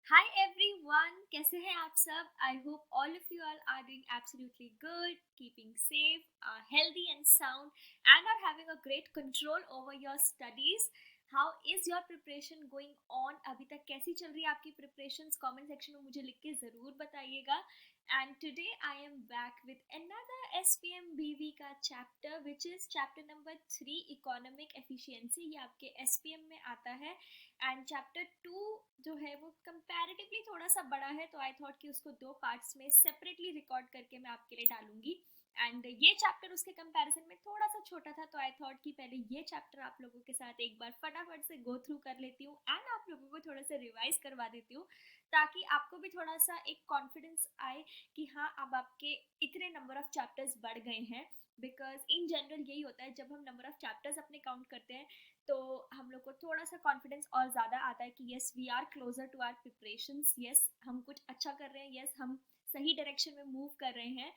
Hi everyone, कैसे हैं आप सब? I hope all of you all are doing absolutely good, keeping safe, healthy and sound and are having a great control over your studies. How is your preparation going on? अभी तक कैसी चल रही है आपकी प्रिपरेशंस? कमेंट सेक्शन में मुझे लिख के ज़रूर बताइएगा। And today I am back with another SPM BV का chapter, which is chapter number 3, economic efficiency। ये आपके SPM में आता है। एंड चैप्टर 2 जो है वो कंपैरेटिवली थोड़ा सा बड़ा है, तो आई थॉट कि उसको दो पार्ट्स में सेपरेटली रिकॉर्ड करके मैं आपके लिए डालूंगी। एंड ये चैप्टर उसके कंपैरिजन में थोड़ा सा छोटा था, तो आई थॉट कि पहले ये चैप्टर आप लोगों के साथ एक बार फटाफट से गो थ्रू कर लेती हूँ एंड आप लोगों को थोड़ा सा रिवाइज करवा देती हूँ, ताकि आपको भी थोड़ा सा एक कॉन्फिडेंस आए कि हाँ, अब आपके इतने नंबर ऑफ चैप्टर्स बढ़ गए हैं। बिकॉज इन जनरल यही होता है, जब हम नंबर ऑफ चैप्टर्स अपने काउंट करते हैं तो हम लोग को थोड़ा सा कॉन्फिडेंस और ज़्यादा आता है कि yes, we are closer to our preparations, yes हम कुछ अच्छा कर रहे हैं, यस हम सही डायरेक्शन में मूव कर रहे हैं।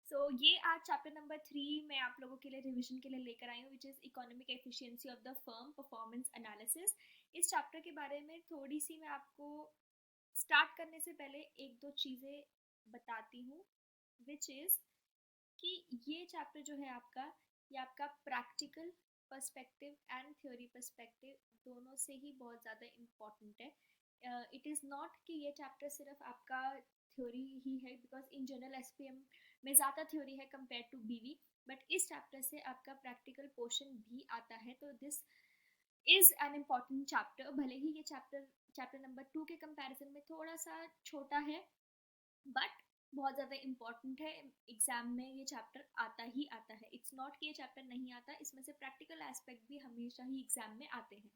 सो ये आज चैप्टर नंबर 3 मैं आप लोगों के लिए रिविजन के लिए लेकर आई हूँ, which is economic efficiency of the firm performance analysis. इस चैप्टर के बारे में थोड़ी सी मैं आपको स्टार्ट करने से पहले एक दो चीज़ें बताती हूँ, विच इज़ कि ये चैप्टर जो है आपका, ये आपका practical perspective and theory perspective दोनों से ही बहुत ज़्यादा इम्पॉर्टेंट है। इट इज़ नॉट कि ये चैप्टर सिर्फ आपका थ्योरी ही है, बिकॉज इन जनरल एसपीएम में ज़्यादा थ्योरी है कंपेयर टू बीवी, बट इस चैप्टर से आपका प्रैक्टिकल पोर्शन भी आता है, तो this is an important chapter. भले ही ये चैप्टर चैप्टर नंबर 2 के कंपैरिजन में थोड़ा सा छोटा है, बट बहुत ज़्यादा इम्पॉर्टेंट है। एग्जाम में ये चैप्टर आता ही आता है, इट्स नॉट कि ये चैप्टर नहीं आता, इसमें से प्रैक्टिकल एस्पेक्ट भी हमेशा ही एग्जाम में आते हैं।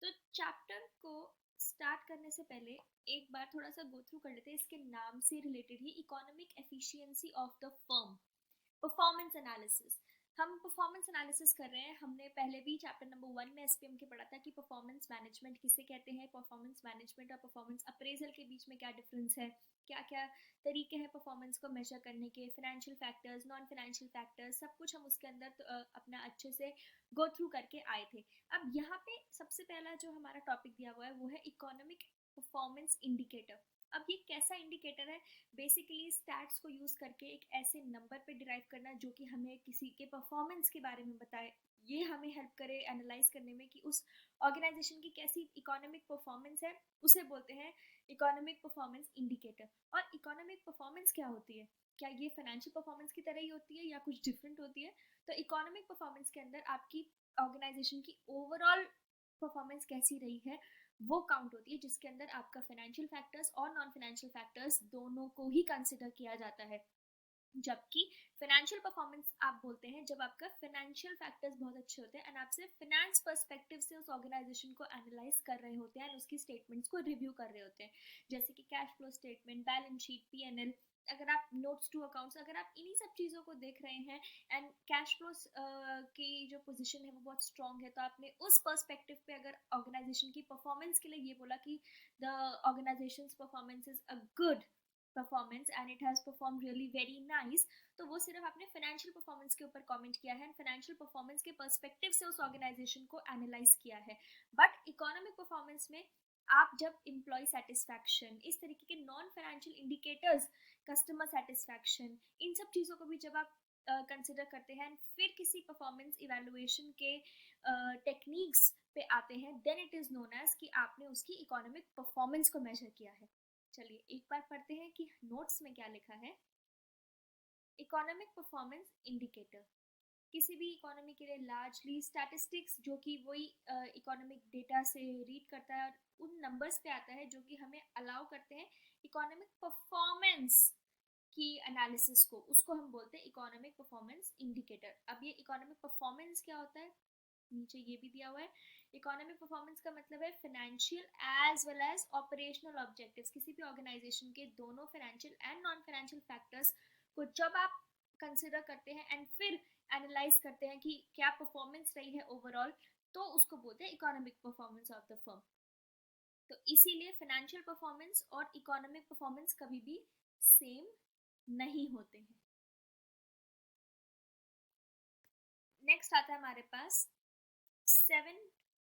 तो चैप्टर को स्टार्ट करने से पहले एक बार थोड़ा सा गो थ्रू कर लेते हैं, इसके नाम से related he, economic efficiency of the firm performance analysis. हम परफॉर्मेंस एनालिसिस कर रहे हैं। हमने पहले भी चैप्टर नंबर 1 में एसपीएम के पढ़ा था कि परफॉर्मेंस मैनेजमेंट किसे कहते हैं, परफॉर्मेंस मैनेजमेंट और परफॉर्मेंस अप्रेजल के बीच में क्या डिफरेंस है, क्या क्या तरीके हैं परफॉर्मेंस को मेजर करने के, financial factors, non financial factors, सब कुछ हम उसके अंदर अपना अच्छे से गो थ्रू करके आए थे। अब यहाँ पे सबसे पहला जो हमारा टॉपिक दिया हुआ है वो है इकोनॉमिक परफॉर्मेंस इंडिकेटर। अब ये कैसा इंडिकेटर है? बेसिकली स्टैट्स को यूज करके एक ऐसे नंबर पे डिराइव करना जो कि हमें किसी के परफॉर्मेंस के बारे में बताए, ये हमें हेल्प करे एनालाइज करने में कि उस ऑर्गेनाइजेशन की कैसी इकोनॉमिक परफॉर्मेंस है, उसे बोलते हैं इकोनॉमिक परफॉर्मेंस इंडिकेटर। और इकोनॉमिक परफॉर्मेंस क्या होती है? क्या ये फाइनेंशियल परफॉर्मेंस की तरह ही होती है या कुछ डिफरेंट होती है? तो इकोनॉमिक परफॉर्मेंस के अंदर आपकी ऑर्गेनाइजेशन की ओवरऑल परफॉर्मेंस कैसी रही है वो काउंट होती है, जिसके अंदर आपका फाइनेंशियल फैक्टर्स और नॉन फाइनेंशियल फैक्टर्स दोनों को ही कंसिडर किया जाता है। जबकि फाइनेंशियल परफॉर्मेंस आप बोलते हैं जब आपका फाइनेंशियल फैक्टर्स बहुत अच्छे होते हैं एंड आप सिर्फ फाइनेंस पर्सपेक्टिव से उस ऑर्गेनाइजेशन को एनालाइज कर रहे होते हैं एंड उसकी स्टेटमेंट्स को रिव्यू कर रहे होते हैं, जैसे कि cash flow statement, balance sheet, PNL, अगर आप नोट्स टू अकाउंट्स, अगर आप इन्हीं सब चीज़ों को देख रहे हैं एंड कैश फ्लो की जो पोजीशन है वो बहुत स्ट्रांग है, तो आपने उस पर्सपेक्टिव पे अगर ऑर्गेनाइजेशन की परफॉर्मेंस के लिए ये बोला कि the organisation performance is a good performance and it has perform really very nice, तो वो सिर्फ आपने फाइनेंशियल परफॉर्मेंस के ऊपर कमेंट किया है एंड फाइनेंशियल परफॉर्मेंस के पर्सपेक्टिव से उस ऑर्गेनाइजेशन को एनालाइज किया है। बट इकोनॉमिक परफॉर्मेंस में आप जब एम्प्लॉय सेटिस्फैक्शन, इस तरीके के non financial indicators, customer satisfaction, इन सब चीज़ों को भी जब आप कंसिडर करते हैं फिर किसी परफॉर्मेंस इवेलुएशन के टेक्निक्स पे आते हैं, then it is known as कि आपने उसकी इकोनॉमिक परफॉर्मेंस को मेजर किया है। चलिए एक बार पढ़ते हैं कि नोट्स में क्या लिखा है। इकोनॉमिक परफॉर्मेंस इंडिकेटर किसी भी इकोनॉमी के लिए लार्जली स्टैटिस्टिक्स, जो कि वही इकोनॉमिक डेटा से रीड करता है और उन नंबर्स पे आता है जो कि हमें अलाउ करते हैं इकोनॉमिक परफॉर्मेंस की एनालिसिस को, उसको हम बोलते हैं इकोनॉमिक परफॉर्मेंस इंडिकेटर। अब ये इकोनॉमिक परफॉर्मेंस क्या होता है, नीचे ये भी दिया हुआ है। इकोनॉमिक परफॉर्मेंस का मतलब है financial as well as operational objectives, किसी भी ऑर्गेनाइजेशन के दोनों financial and non financial factors को जब आप कंसिडर करते हैं एंड फिर एनालाइज करते हैं कि क्या परफॉर्मेंस रही है ओवरऑल, तो उसको बोलते हैं economic performance of the firm. तो इसीलिए फाइनेंशियल परफॉर्मेंस और इकोनॉमिक परफॉर्मेंस कभी भी सेम नहीं होते हैं। नेक्स्ट आता है हमारे पास 7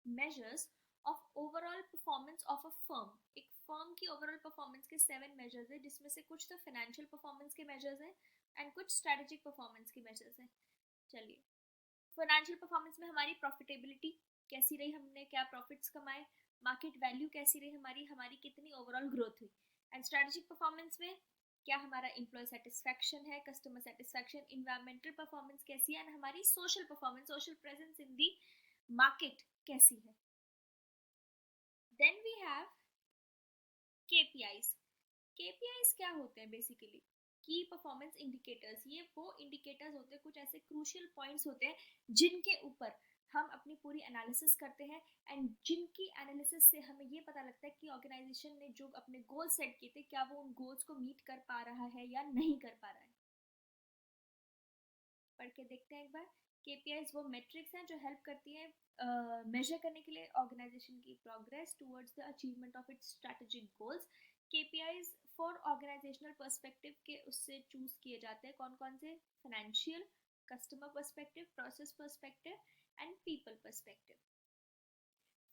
measures of overall performance of a firm। एक फर्म की ओवरऑल परफॉर्मेंस के 7 मेजर्स है, जिसमें से कुछ तो फाइनेंशियल परफॉर्मेंस के मेजर्स हैं एंड कुछ स्ट्रेटेजिक परफॉर्मेंस के मेजर्स हैं। चलिए, फाइनेंशियल परफॉर्मेंस में हमारी प्रॉफिटेबिलिटी कैसी रही, हमने क्या प्रॉफिट्स कमाए, मार्केट वैल्यू कैसी रही हमारी, हमारी कितनी ओवरऑल ग्रोथ हुई। एंड स्ट्रेटेजिक परफॉर्मेंस में क्या हमारा एम्प्लॉय सेटिस्फैक्शन है, कस्टमर सेटिस्फैक्शन, इन्वायरमेंटल परफॉर्मेंस कैसी है, एंड हमारी social performance, social presence in the market कैसी है। Then we have KPIs. KPIs क्या होते हैं बेसिकली? की परफॉर्मेंस इंडिकेटर्स। ये वो इंडिकेटर्स होते हैं, कुछ ऐसे क्रूशियल पॉइंट्स होते हैं जिनके ऊपर हम अपनी पूरी एनालिसिस करते हैं एंड जिनकी एनालिसिस से हमें ये पता लगता है कि ऑर्गेनाइजेशन ने जो अपने गोल सेट किए थे, क्या वो उन गोल्स को मीट कर पा रहा है या नहीं कर पा रहा है। पढ़ के देखते हैं एक बार। केपीआईज वो मेट्रिक्स हैं जो हेल्प करती है मेजर करने के लिए ऑर्गेनाइजेशन की progress towards the achievement of its strategic goals. KPIs for organizational perspective के उससे चूज किए जाते हैं। कौन कौन से? Financial, customer perspective, process perspective and people perspective.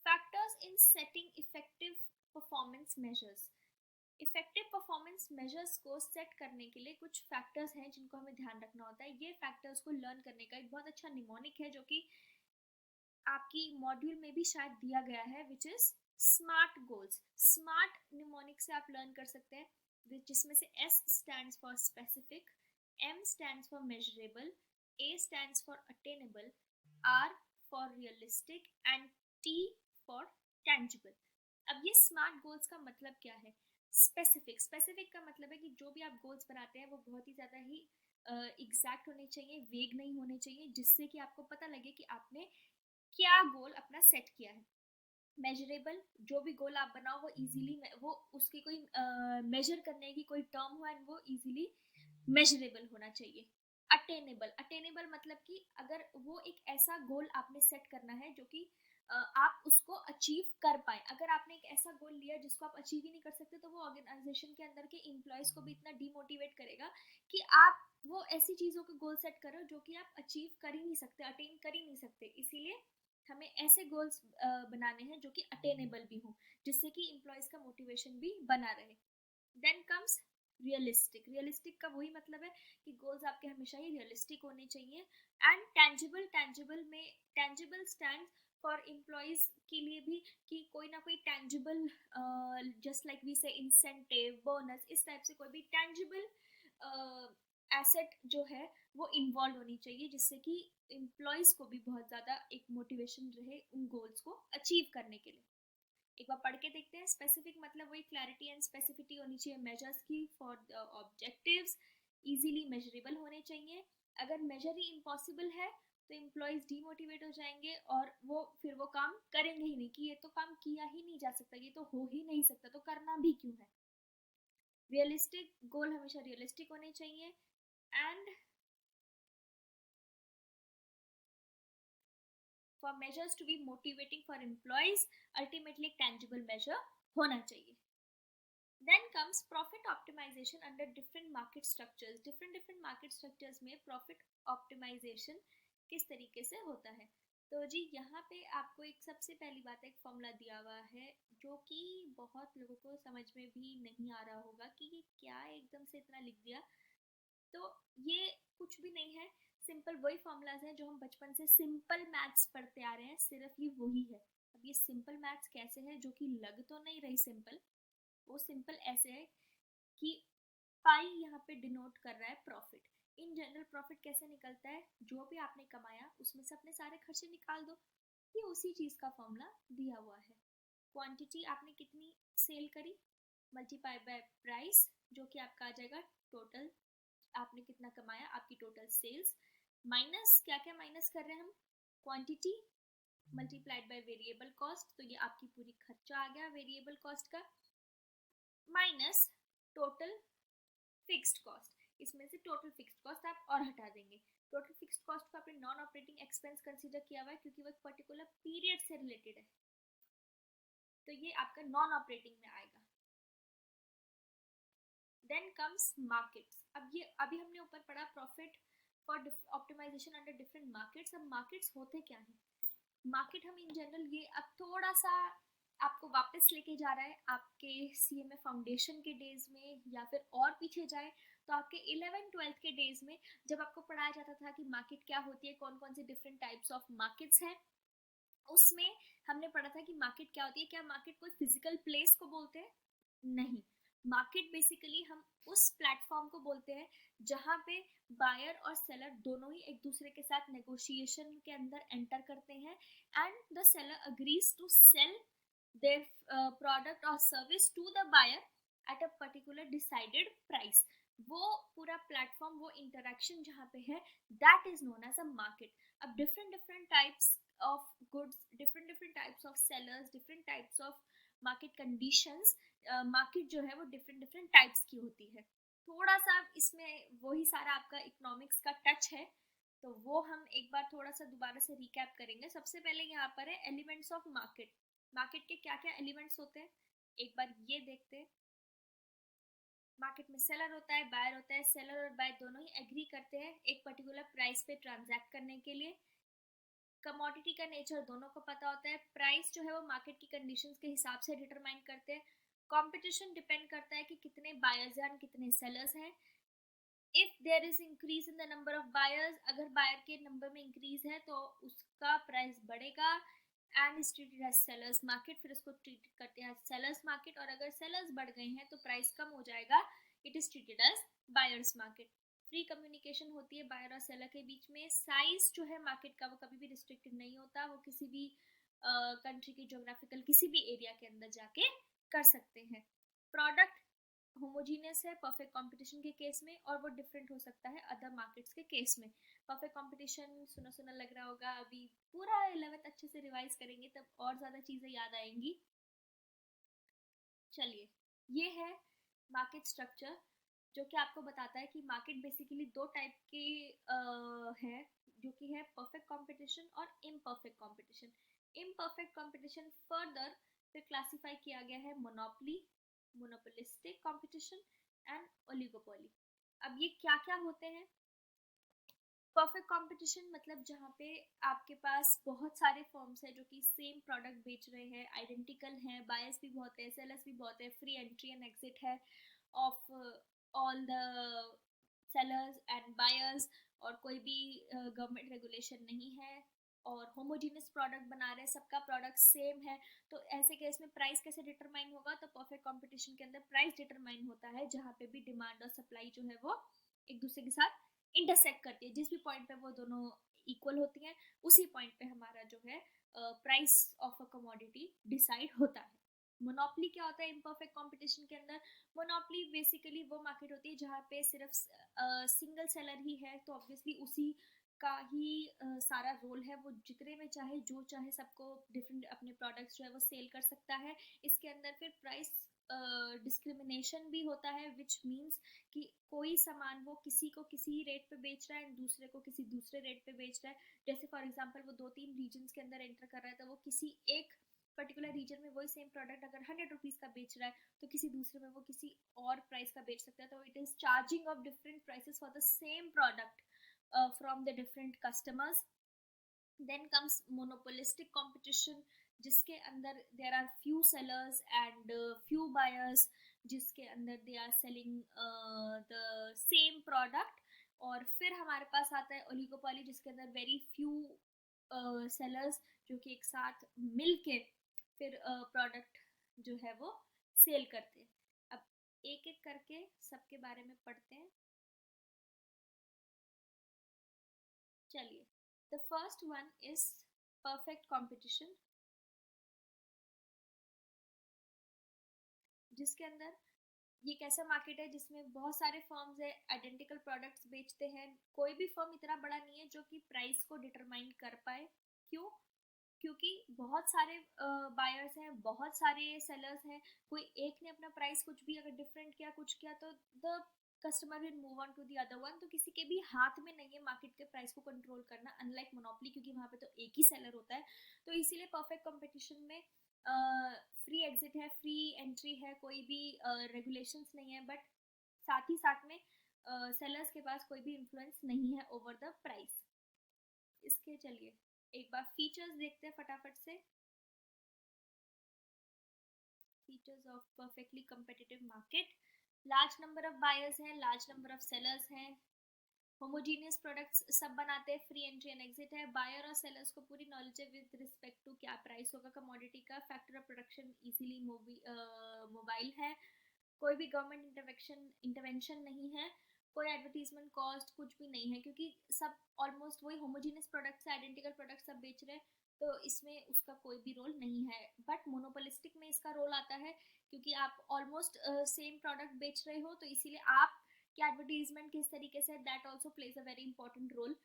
Factors in setting effective performance measures. Effective performance measures को सेट करने के लिए कुछ फैक्टर्स हैं जिनको हमें ध्यान रखना होता है। ये फैक्टर्स को लर्न करने का एक बहुत अच्छा निमोनिक है जो कि आपकी मॉड्यूल में भी शायद दिया गया है, which is smart goals. Smart mnemonic से आप लर्न कर सकते हैं, जिसमें से S stands for specific, M stands for measurable, A stands for attainable, R for realistic and T for tangible. अब ये स्मार्ट गोल्स का मतलब क्या है? स्पेसिफिक। स्पेसिफिक का मतलब है कि जो भी आप गोल्स बनाते हैं वो बहुत ही ज़्यादा ही एग्जैक्ट होने चाहिए, वेग नहीं होने चाहिए, जिससे कि आपको पता लगे कि आपने क्या गोल अपना सेट किया है। मेजरेबल, जो भी गोल आप बनाओ वो इजीली, वो उसकी कोई मेजर करने की कोई टर्म हो एंड वो इजीली मेजरेबल होना चाहिए। अटेनेबल। अटेनेबल मतलब कि अगर वो एक ऐसा गोल आपने सेट करना है जो कि आप उसको अचीव कर पाए। अगर आपने एक ऐसा गोल लिया जिसको आप अचीव ही नहीं कर सकते, तो वो ऑर्गेनाइजेशन के अंदर के एम्प्लॉयज को भी इतना डिमोटिवेट करेगा कि आप वो ऐसी चीजों के गोल सेट करो जो कि आप अचीव कर ही नहीं सकते, अटेन कर ही नहीं सकते। इसीलिए हमें ऐसे गोल्स बनाने हैं जो कि अटेनेबल भी हो, जिससे कि एम्प्लॉयज का मोटिवेशन भी बना रहे। Then comes realistic. रियलिस्टिक का वही मतलब है कि गोल्स आपके हमेशा ही रियलिस्टिक होने चाहिए। And tangible. टेंजिबल में टेंजिबल स्टैंड फॉर एम्प्लॉयज के लिए भी कि कोई ना कोई टेंजिबल, जस्ट लाइक वी से इंसेंटिव, बोनस, इस टाइप से कोई भी टेंजिबल एसेट जो है वो इन्वॉल्व होनी चाहिए, जिससे कि एम्प्लॉयज को भी बहुत ज़्यादा एक मोटिवेशन रहे उन गोल्स को अचीव करने के लिए। एक बार पढ़ के देखते हैं। स्पेसिफिक मतलब वही क्लैरिटी एंड स्पेसिफिटी होनी चाहिए मेजर्स की for the objectives, easily measurable होने चाहिए। अगर मेजर ही इम्पॉसिबल है तो एम्प्लॉयज डीमोटिवेट हो जाएंगे और वो फिर वो काम करेंगे ही नहीं, कि ये तो काम किया ही नहीं जा सकता, ये तो हो ही नहीं सकता, तो करना भी क्यों है। रियलिस्टिक गोल हमेशा रियलिस्टिक होने चाहिए। And for measures to be motivating for employees, ultimately एक tangible measure होना चाहिए। Then comes profit optimization under different market structures. different market structures में profit optimization किस तरीके से होता है? तो जी यहाँ पे आपको एक सबसे पहली बात एक फॉर्मूला दिया हुआ है जो कि बहुत लोगों को समझ में भी नहीं आ रहा होगा कि ये क्या एकदम से इतना लिख दिया। तो ये कुछ भी नहीं है, सिंपल वही फॉर्मूलाज हैं जो हम बचपन से सिंपल मैथ्स पढ़ते आ रहे हैं, सिर्फ ये वही है। अब ये सिंपल मैथ्स कैसे है, जो कि लग तो नहीं रही सिंपल, वो सिंपल ऐसे है कि पाई यहाँ पे डिनोट कर रहा है प्रॉफिट। इन जनरल प्रॉफिट कैसे निकलता है? जो भी आपने कमाया उसमें से अपने सारे खर्चे निकाल दो, ये उसी चीज का फॉर्मूला दिया हुआ है। क्वांटिटी आपने कितनी सेल करी, मल्टीप्लाई बाय प्राइस, जो कि आपका आ जाएगा टोटल आपने कितना कमाया, आपकी टोटल सेल्स, माइनस क्या क्या माइनस कर रहे हैं हम, quantity multiplied by variable cost, तो ये आपकी पूरी खर्चा आ गया वेरिएबल कॉस्ट का, माइनस टोटल फिक्स्ड कॉस्ट। इसमें से टोटल फिक्स्ड कॉस्ट आप और हटा देंगे। टोटल फिक्स्ड कॉस्ट को आपने नॉन ऑपरेटिंग एक्सपेंस कंसीडर किया हुआ है क्योंकि वो एक पर्टिकुलर पीरियड से रिलेटेड है, तो ये आपका नॉन ऑपरेटिंग में आएगा। Then comes markets. अब ये अभी हमने ऊपर पढ़ा profit for optimization under different markets. अब मार्केट्स होते क्या हैं? मार्केट हम इन जनरल ये अब थोड़ा सा आपको वापस लेके जा रहा है आपके सीएमए फाउंडेशन के डेज में, या फिर और पीछे जाए तो आपके 11th-12th के डेज में, जब आपको पढ़ाया जाता था कि मार्केट क्या होती है, कौन कौन से डिफरेंट टाइप्स ऑफ मार्केट्स हैं। उसमें हमने पढ़ा था कि मार्केट क्या होती है। क्या मार्केट कोई फिजिकल प्लेस को बोलते हैं? नहीं। मार्केट बेसिकली हम उस प्लेटफॉर्म को बोलते हैं जहाँ पे बायर और सेलर दोनों ही एक दूसरे के साथ नेगोशिएशन के अंदर एंटर करते हैं, and the seller agrees to sell their product or service to the buyer at a particular decided price। वो पूरा प्लेटफॉर्म, वो इंटरेक्शन जहाँ पे है, that is known as a market. अब different different types of goods, different different types of sellers, different types of market conditions, market जो है वो डिफरेंट डिफरेंट टाइप्स की होती है। थोड़ा सा इसमें वही सारा आपका इकोनॉमिक्स का टच है, तो वो हम एक बार थोड़ा सा दोबारा से रिकैप करेंगे। सबसे पहले यहाँ पर है एलिमेंट्स ऑफ मार्केट। मार्केट के क्या क्या एलिमेंट्स होते हैं, एक बार ये देखते हैं। मार्केट में सेलर होता है, बायर होता है। सेलर और बायर दोनों ही एग्री करते हैं एक पर्टिकुलर प्राइस पे ट्रांजैक्ट करने के लिए। कमोडिटी का नेचर दोनों को पता होता है। प्राइस जो है वो मार्केट की कंडीशंस के हिसाब से डिटरमाइन करते हैं। कंपटीशन डिपेंड करता है कि कितने बायर्स हैं कितने सेलर्स हैं। If there is increase in the number of buyers, अगर बायर के नंबर में इंक्रीज है तो उसका प्राइस बढ़ेगा, and is treated as sellers market. फिर उसको ट्रीट करते हैं सेलर्स मार्केट, और अगर सेलर्स बढ़ गए हैं तो प्राइस कम हो जाएगा, it is treated as buyers market. Free communication होती है बायर और सेलर के बीच में। साइज जो है मार्केट का वो कभी भी रिस्ट्रिक्टेड नहीं होता, वो किसी भी कंट्री की जोग्राफिकल किसी भी एरिया के अंदर जाके कर सकते हैं। प्रोडक्ट होमोजीनियस है परफेक्ट कंपटीशन के केस में, और वो डिफरेंट हो सकता है अदर मार्केट्स के केस में। परफेक्ट कंपटीशन सुना सुना लग रहा होगा, अभी पूरा 11th अच्छे से रिवाइज करेंगे तब और ज़्यादा चीज़ें याद आएंगी। चलिए, ये है मार्केट स्ट्रक्चर, जो कि आपको बताता है कि मार्केट बेसिकली दो टाइप के है, जो कि है परफेक्ट कंपटीशन और imperfect competition. Imperfect competition further फिर क्लासिफाई किया गया है monopoly, monopolistic competition and oligopoly. अब ये क्या क्या होते हैं? परफेक्ट कंपटीशन मतलब जहाँ पे आपके पास बहुत सारे फर्म्स हैं जो कि सेम प्रोडक्ट बेच रहे हैं, आइडेंटिकल हैं, बायर्स भी बहुत है, सेलर्स भी बहुत है, फ्री एंट्री एंड एग्जिट है of all the sellers and buyers, और कोई भी गवर्नमेंट रेगुलेशन नहीं है, और होमोजीनियस प्रोडक्ट बना रहे हैं, सबका प्रोडक्ट सेम है। तो ऐसे केस में प्राइस कैसे डिटरमाइन होगा? तो परफेक्ट कंपटीशन के अंदर प्राइस डिटरमाइन होता है जहाँ पे भी डिमांड और सप्लाई जो है वो एक दूसरे के साथ इंटरसेक्ट करती है। जिस भी पॉइंट पे वो दोनों इक्वल होती हैं, उसी पॉइंट पे हमारा जो है price of a commodity decide होता है। मोनोपोली क्या होता है इम्परफेक्ट कंपटीशन के अंदर? मोनोपोली बेसिकली वो मार्केट होती है जहाँ पे सिर्फ सिंगल सेलर ही है, तो ऑब्वियसली उसी का ही सारा रोल है, वो जितने में चाहे जो चाहे सबको डिफरेंट अपने प्रोडक्ट्स जो है वो सेल कर सकता है। इसके अंदर फिर प्राइस डिस्क्रिमिनेशन भी होता है, विच मीन्स कि कोई सामान वो किसी को किसी रेट पे बेच रहा है, दूसरे को किसी दूसरे रेट पे बेच रहा है। जैसे फॉर एग्जांपल वो 2-3 रीजन्स के अंदर एंटर कर रहा है, तो वो किसी एक पर्टिकुलर रीजन में वही सेम प्रोडक्ट अगर 100 रुपीज़ का बेच रहा है, तो किसी दूसरे में वो किसी और प्राइस का बेच सकता है। तो it is charging of different prices for the same product from the different customers। Then comes monopolistic competition, जिसके अंदर there are few sellers and few buyers, जिसके अंदर they are selling the same product। और फिर हमारे पास आता है oligopoly, जिसके अंदर very few sellers जो कि एक साथ मिल के फिर प्रोडक्ट जो है वो सेल करते हैं। अब एक एक करके सबके बारे में पढ़ते हैं। चलिए, the first one is perfect competition, जिसके अंदर ये कैसा मार्केट है जिसमें बहुत सारे फर्म्स है, आइडेंटिकल प्रोडक्ट्स बेचते हैं। कोई भी फर्म इतना बड़ा नहीं है जो कि प्राइस को डिटरमाइन कर पाए। क्यों? क्योंकि बहुत सारे बायर्स हैं, बहुत सारे सेलर्स हैं। कोई एक ने अपना प्राइस कुछ भी अगर डिफरेंट किया, कुछ किया, तो the customer will move on to the other one. तो किसी के भी हाथ में नहीं है मार्केट के प्राइस को कंट्रोल करना, अनलाइक मोनोपोली, क्योंकि वहाँ पे तो एक ही सेलर होता है। तो इसीलिए परफेक्ट कंपटीशन में फ्री एग्जिट है, फ्री एंट्री है, कोई भी रेगुलेशंस नहीं है, बट साथ ही साथ में सेलर्स के पास कोई भी इन्फ्लुएंस नहीं है ओवर द प्राइस। इसके चलिए एक बार फीचर्स देखते हैं फटाफट से। Features of perfectly competitive market, large number of buyers हैं, लार्ज नंबर ऑफ सेलर्स हैं, होमोजीनियस प्रोडक्ट्स सब बनाते हैं, फ्री एंट्री एंड एग्जिट है, बायर और सेलर्स को पूरी नॉलेज है विद रिस्पेक्ट टू क्या प्राइस होगा कमोडिटी का, factor of production easily mobile है, कोई भी गवर्नमेंट इंटरवेंशन नहीं है, कोई एडवर्टीजमेंट कॉस्ट कुछ भी नहीं है, क्योंकि सब ऑलमोस्ट वही होमोजीनियस प्रोडक्ट्स आइडेंटिकल प्रोडक्ट्स सब बेच रहे हैं, तो इसमें उसका कोई भी रोल नहीं है। बट मोनोपोलिस्टिक में इसका रोल आता है, क्योंकि आप ऑलमोस्ट सेम प्रोडक्ट बेच रहे हो, तो इसीलिए आप कि एडवर्टीजमेंट किस तरीके से, that also plays a very important role,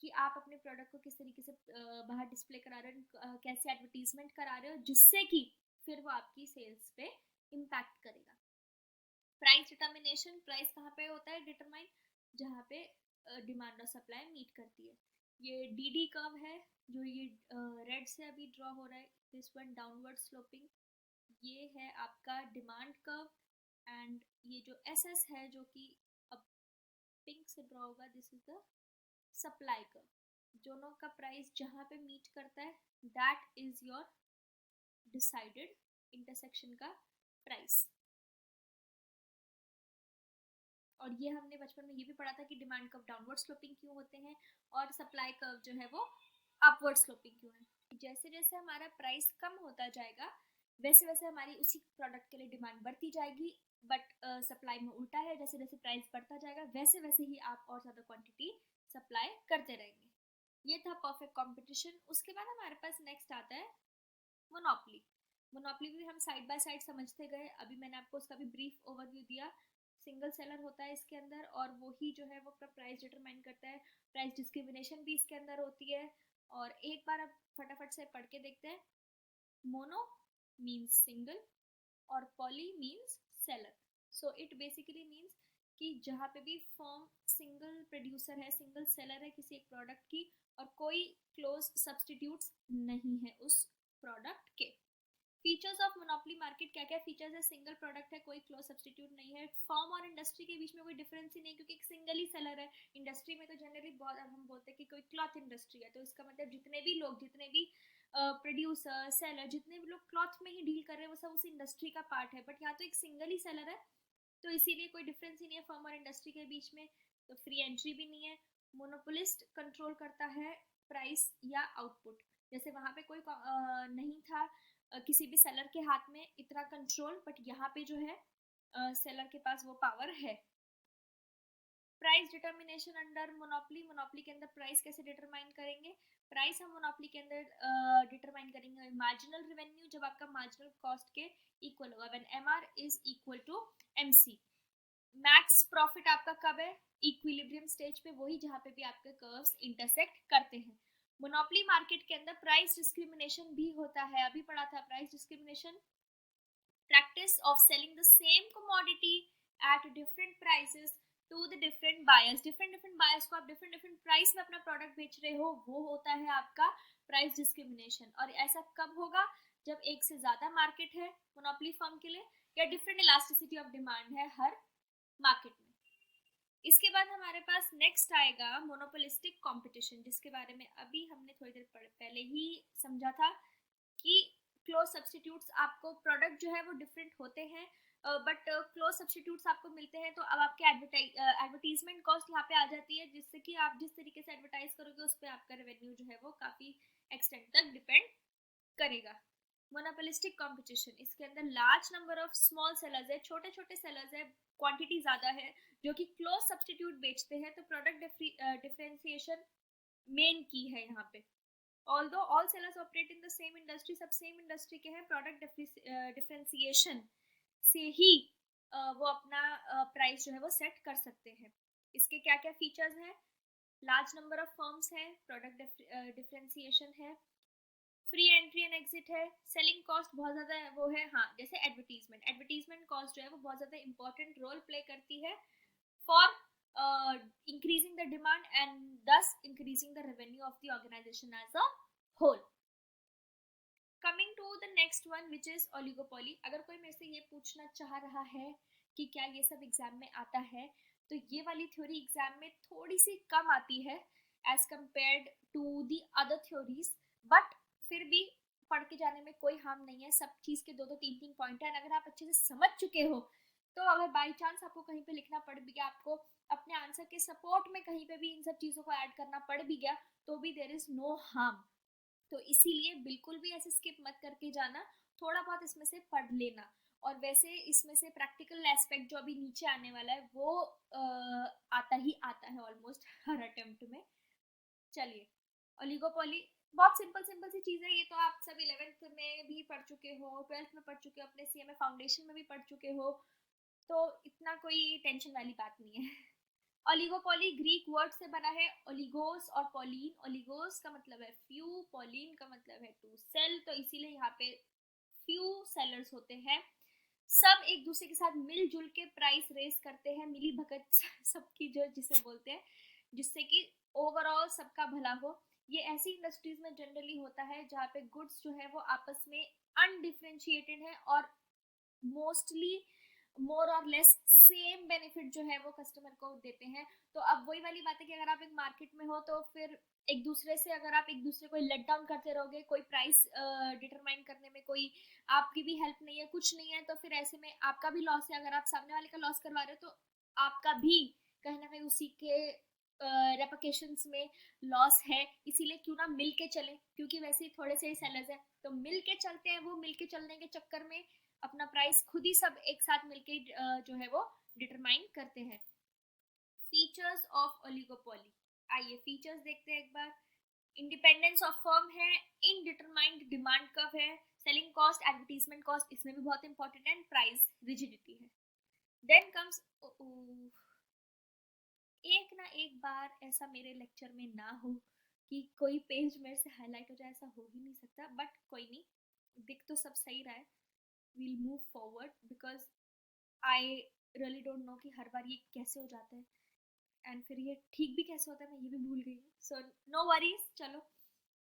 कि आप अपने प्रोडक्ट को किस तरीके से बाहर डिस्प्ले करा रहे हो, कैसे एडवर्टीजमेंट करा रहे हो, जिससे कि फिर वो आपकी सेल्स पे इम्पैक्ट करेगा। प्राइस डिटर्मिनेशन, प्राइस कहाँ पे होता है डिटरमाइन, जहाँ पे डिमांड और सप्लाई मीट करती है। ये डी कर्व है जो ये रेड से अभी ड्रॉ हो रहा है, दिस वन डाउनवर्ड स्लोपिंग, ये है आपका डिमांड कर्व, एंड ये जो एस एस है जो कि अब पिंक से ड्रॉ होगा, this is the supply curve. दोनों का प्राइस जहाँ पे मीट करता है that is your decided intersection का प्राइस। और ये हमने बचपन में ये भी पढ़ा था कि डिमांड कर्व डाउनवर्ड स्लोपिंग क्यों होते हैं और सप्लाई कर्व जो है वो अपवर्ड स्लोपिंग क्यों है। जैसे जैसे हमारा प्राइस कम होता जाएगा वैसे वैसे हमारी उसी प्रोडक्ट के लिए डिमांड बढ़ती जाएगी, बट सप्लाई में उल्टा है, जैसे जैसे प्राइस बढ़ता जाएगा वैसे वैसे ही आप और ज़्यादा क्वांटिटी सप्लाई करते रहेंगे। ये था परफेक्ट कंपटीशन। उसके बाद हमारे पास नेक्स्ट आता है मोनोपोली। मोनोपोली भी हम साइड बाय साइड समझते गए, अभी मैंने आपको उसका भी ब्रीफ ओवरव्यू दिया। सिंगल सेलर होता है इसके अंदर और वही जो है वो अपना प्राइस डिटरमाइन करता है, प्राइस डिस्क्रिमिनेशन भी इसके अंदर होती है। और एक बार अब फटाफट से पढ़ के देखते हैं। मोनो मीन्स सिंगल और poly means seller. So it basically means कि जहाँ पे भी फर्म सिंगल प्रोड्यूसर है, सिंगल सेलर है किसी एक प्रोडक्ट की, और कोई क्लोज सब्सटीट्यूट्स नहीं है उस प्रोडक्ट के। फीचर्स ऑफ मोनोपोली मार्केट क्या क्या फीचर्स है, सिंगल प्रोडक्ट है, कोई क्लोज सब्सटीट्यूट नहीं है, फर्म और इंडस्ट्री के बीच में कोई डिफरेंस ही नहीं, क्योंकि एक सिंगल ही सेलर है। इंडस्ट्री में तो जनरली बहुत, अब हम बोलते हैं कि कोई क्लॉथ इंडस्ट्री है तो इसका मतलब जितने भी लोग, जितने भी प्रोड्यूसर सेलर, जितने भी लोग क्लॉथ में ही डील कर रहे हैं वो सब उस इंडस्ट्री का पार्ट है। बट यहाँ तो एक सिंगल ही सेलर है तो इसीलिए कोई डिफरेंस ही नहीं है फर्म और इंडस्ट्री के बीच में, तो फ्री एंट्री भी नहीं है। मोनोपोलिस्ट कंट्रोल करता है प्राइस या आउटपुट, जैसे वहां पे कोई नहीं था किसी भी सेलर के हाथ में इतना कंट्रोल, बट यहाँ पे जो है सेलर के पास वो पावर है। Price determination under monopoly, monopoly के अंदर प्राइस कैसे डिटरमाइन करेंगे, प्राइस हम मोनोपोली के अंदर डिटरमाइन करेंगे मार्जिनल रेवेन्यू, जब आपका मार्जिनल कॉस्ट के इक्वल होगा, when MR is equal to MC. Max profit आपका कब है, इक्विलिब्रियम स्टेज पे, वही जहाँ पे भी आपके कर्व्स इंटरसेक्ट करते हैं। मोनोपोली मार्केट के अंदर प्राइस डिस्क्रिमिनेशन भी होता है, अभी पढ़ा था price discrimination, practice of selling the same commodity at different prices to the different buyers, different buyers को आप different price में अपना प्रोडक्ट बेच रहे हो, वो होता है आपका प्राइस डिस्क्रिमिनेशन। और ऐसा कब होगा, जब एक से ज्यादा मार्केट है मोनोपोली फर्म के लिए, या डिफरेंट इलास्टिसिटी ऑफ डिमांड है हर मार्केट में। इसके बाद हमारे पास नेक्स्ट आएगा मोनोपोलिस्टिक कंपटीशन, जिसके बारे में अभी हमने थोड़ी देर पहले ही समझा था कि क्लोज सब्सटीट्यूट्स, आपको प्रोडक्ट जो है वो डिफरेंट होते हैं बट क्लोज सब्सटीट्यूट्स आपको मिलते हैं, तो अब आपके एडवर्टीजमेंट कॉस्ट यहाँ पे आ जाती है, जिससे कि आप जिस तरीके से एडवर्टाइज करोगे उस पर आपका रेवेन्यू जो है वो काफी एक्सटेंड तक डिपेंड करेगा। मोनोपोलिस्टिक कंपटीशन, इसके अंदर large number of small sellers है, छोटे छोटे सेलर्स है, क्वांटिटी ज्यादा है जो कि क्लोज सब्सटीट्यूट बेचते हैं, तो प्रोडक्ट डिफरेंशिएशन मेन की है यहाँ पे। Although all sellers operate in the same industry, सब सेम इंडस्ट्री के हैं, प्रोडक्ट डिफरेंशिएशन से ही वो अपना प्राइस जो है वो सेट कर सकते हैं। इसके क्या क्या फीचर्स हैं, लार्ज नंबर ऑफ फर्म्स हैं, प्रोडक्ट डिफरेंशिएशन है, फ्री एंट्री एंड एग्जिट है, सेलिंग कॉस्ट बहुत ज़्यादा वो है, हाँ जैसे एडवर्टीजमेंट कॉस्ट जो है वो बहुत ज़्यादा इंपॉर्टेंट रोल प्ले करती है for increasing the demand and thus increasing the revenue of the organization as a whole. Coming to the next one which is oligopoly। अगर कोई मेरे से ये पूछना चाह रहा है कि क्या ये सब एग्जाम में आता है, तो ये वाली थ्योरी एग्जाम में थोड़ी सी कम आती है as compared to the other theories, but फिर भी पढ़ के जाने में कोई हार्म नहीं है, सब चीज़ के 2-3 पॉइंट है। अगर आप अच्छे से समझ चुके हो तो अगर बाई चांस आपको कहीं पे लिखना पड़ भी गया, आपको अपने आंसर के सपोर्ट में कहीं पे भी इन सब चीज़ों को ऐड करना पड़ भी गया, तो भी देर इज़ नो हार्म। तो इसीलिए बिल्कुल भी ऐसे स्किप मत करके जाना, थोड़ा बहुत इसमें से पढ़ लेना। और वैसे इसमें से प्रैक्टिकल एस्पेक्ट जो अभी नीचे आने वाला है वो आता ही आता है ऑलमोस्ट हर अटेम्प्ट में। चलिए, ओलिगोपोली बहुत सिंपल सिंपल सी चीज़ है, ये तो आप सब 11th में भी पढ़ चुके हो, 12th में पढ़ चुके हो, अपने सीएमए फाउंडेशन में भी पढ़ चुके हो, तो इतना कोई टेंशन वाली बात नहीं है। ओलिगोपोली ग्रीक वर्ड से बना है, ओलिगोस और पॉलीन। ओलिगोस का मतलब है फ्यू, पॉलीन का मतलब है टू सेल, तो इसीलिए यहाँ पे फ्यू सेलर्स होते हैं। सब एक दूसरे के साथ मिलजुल के प्राइस रेस करते हैं, मिली भगत सबकी जो जिसे बोलते हैं, जिससे कि ओवरऑल सबका भला हो। ये ऐसी इंडस्ट्रीज में जनरली होता है जहाँ पे गुड्स जो है वो आपस में अनडिफरेंशिएटेड है और मोस्टली मोर और लेस सेम बेनिफिट जो है वो कस्टमर को देते हैं। तो अब वही वाली बात है कि अगर आप एक मार्केट में हो तो फिर एक दूसरे से अगर आप एक दूसरे को लेट डाउन करते रहोगे, कोई प्राइस डिटरमाइन करने में कोई आपकी भी हेल्प नहीं है, कुछ नहीं है, तो फिर ऐसे में आपका भी लॉस है। अगर आप सामने वाले का लॉस करवा रहे हो तो आपका भी कहीं ना कहीं उसी के रेपोकेशंस में लॉस है। इसीलिए क्यों ना मिल के चले, क्योंकि वैसे ही थोड़े से ही सेलर्स हैं तो मिल के चलते हैं। वो मिल के चलने के चक्कर में अपना प्राइस खुद ही सब एक साथ मिलके जो है वो डिटरमाइन करते हैं। फीचर्स ऑफ ओलिगोपोली, आइए फीचर्स देखते हैं एक बार। इंडिपेंडेंस ऑफ फर्म है, इनडिटरमाइंड डिमांड कर्व है, सेलिंग कॉस्ट, एडवर्टीजमेंट कॉस्ट इसमें भी बहुत इंपॉर्टेंट है, एंड प्राइस रिजिडिटी है। देन कम्स, एक ना एक बार ऐसा मेरे लेक्चर में ना हो कि कोई पेज मेरे से हाईलाइट हो जाए, ऐसा हो ही नहीं सकता, बट कोई नहीं, दिख तो सब सही रहा है। We'll move forward because I really don't know कि हर बार ये कैसे हो जाता है, एंड फिर ये ठीक भी कैसे होता है मैं ये भी भूल गई हूँ। सो नो वरीज, चलो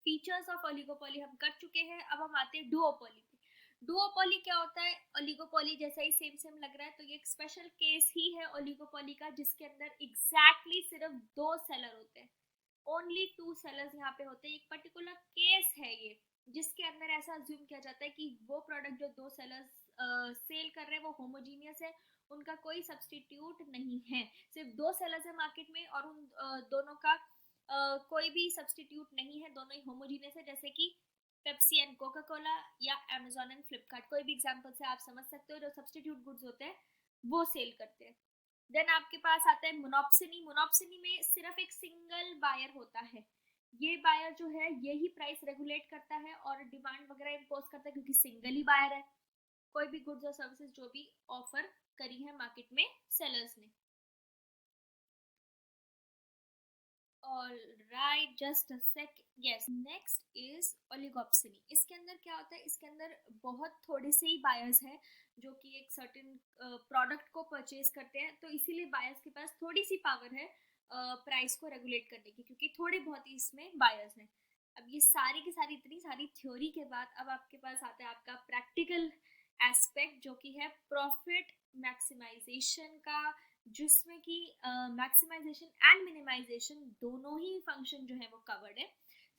फीचर्स ऑफ ओलिगोपोली हम कर चुके हैं। अब हम आते हैं डुओपोली पे। डुओपोली क्या होता है? ओलिगोपोली जैसा ही सेम सेम लग रहा है, तो ये एक स्पेशल केस ही है ओलिगोपोली का, जिसके अंदर एग्जैक्टली सिर्फ 2 सेलर होते हैं, ओनली 2 सेलर्स यहाँ पे होते हैं। एक पर्टिकुलर केस है ये, जिसके अंदर ऐसा अज्यूम किया जाता है कि वो प्रोडक्ट जो 2 सेलर्स सेल कर रहे हैं वो होमोजीनियस है, उनका कोई सब्सटीट्यूट नहीं है। सिर्फ 2 सेलर्स है मार्केट में और उन दोनों का कोई भी सब्सटीट्यूट नहीं है, दोनों ही होमोजीनियस है। जैसे कि पेप्सी एंड कोका कोला या अमेजोन एंड फ्लिपकार्ट, कोई भी एग्जांपल से आप समझ सकते हो, जो सब्सटीट्यूट गुड्स होते हैं वो सेल करते हैं। देन आपके पास आता है मोनोप्सनी। मोनोप्सनी में सिर्फ एक सिंगल बायर होता है, ये बायर जो है यही प्राइस रेगुलेट करता है और डिमांड वगैरह इम्पोज करता है, क्योंकि सिंगल ही बायर है। कोई भी गुड्स और सर्विसेज जो भी ऑफर करी है मार्केट में सेलर्स ने। All right, just a sec. Yes, next is oligopsony. इसके अंदर क्या होता है? इसके अंदर बहुत थोड़े से ही बायर्स हैं जो कि एक सर्टेन प्रोडक्ट को परचेज करते हैं, तो इसीलिए बायर्स के पास थोड़ी सी पावर है प्राइस को रेगुलेट करने की, क्योंकि थोड़े बहुत ही इसमें बायर्स हैं। अब ये सारी की सारी इतनी सारी थ्योरी के बाद अब आपके पास आता है आपका प्रैक्टिकल एस्पेक्ट, जो कि है प्रॉफिट मैक्सिमाइजेशन का, जिसमें कि मैक्सिमाइजेशन एंड मिनिमाइजेशन दोनों ही फंक्शन जो है वो कवर्ड है।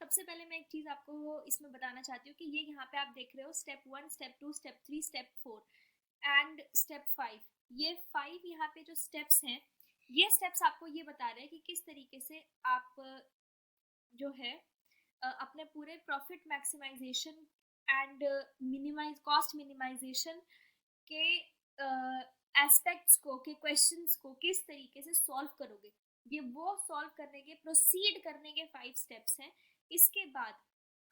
सबसे पहले मैं एक चीज़ आपको इसमें बताना चाहती हूँ कि ये यहाँ पे आप देख रहे हो step 1, step 2, step 3, step 4 and step 5। ये 5 यहाँ पे जो स्टेप्स हैं, ये स्टेप्स आपको ये बता रहे हैं कि किस तरीके से आप जो है अपने पूरे profit maximization and minimize cost minimization के एस्पेक्ट्स को, के क्वेश्चंस को किस तरीके से सॉल्व करोगे। ये वो सॉल्व करने के, प्रोसीड करने के 5 स्टेप्स हैं। इसके बाद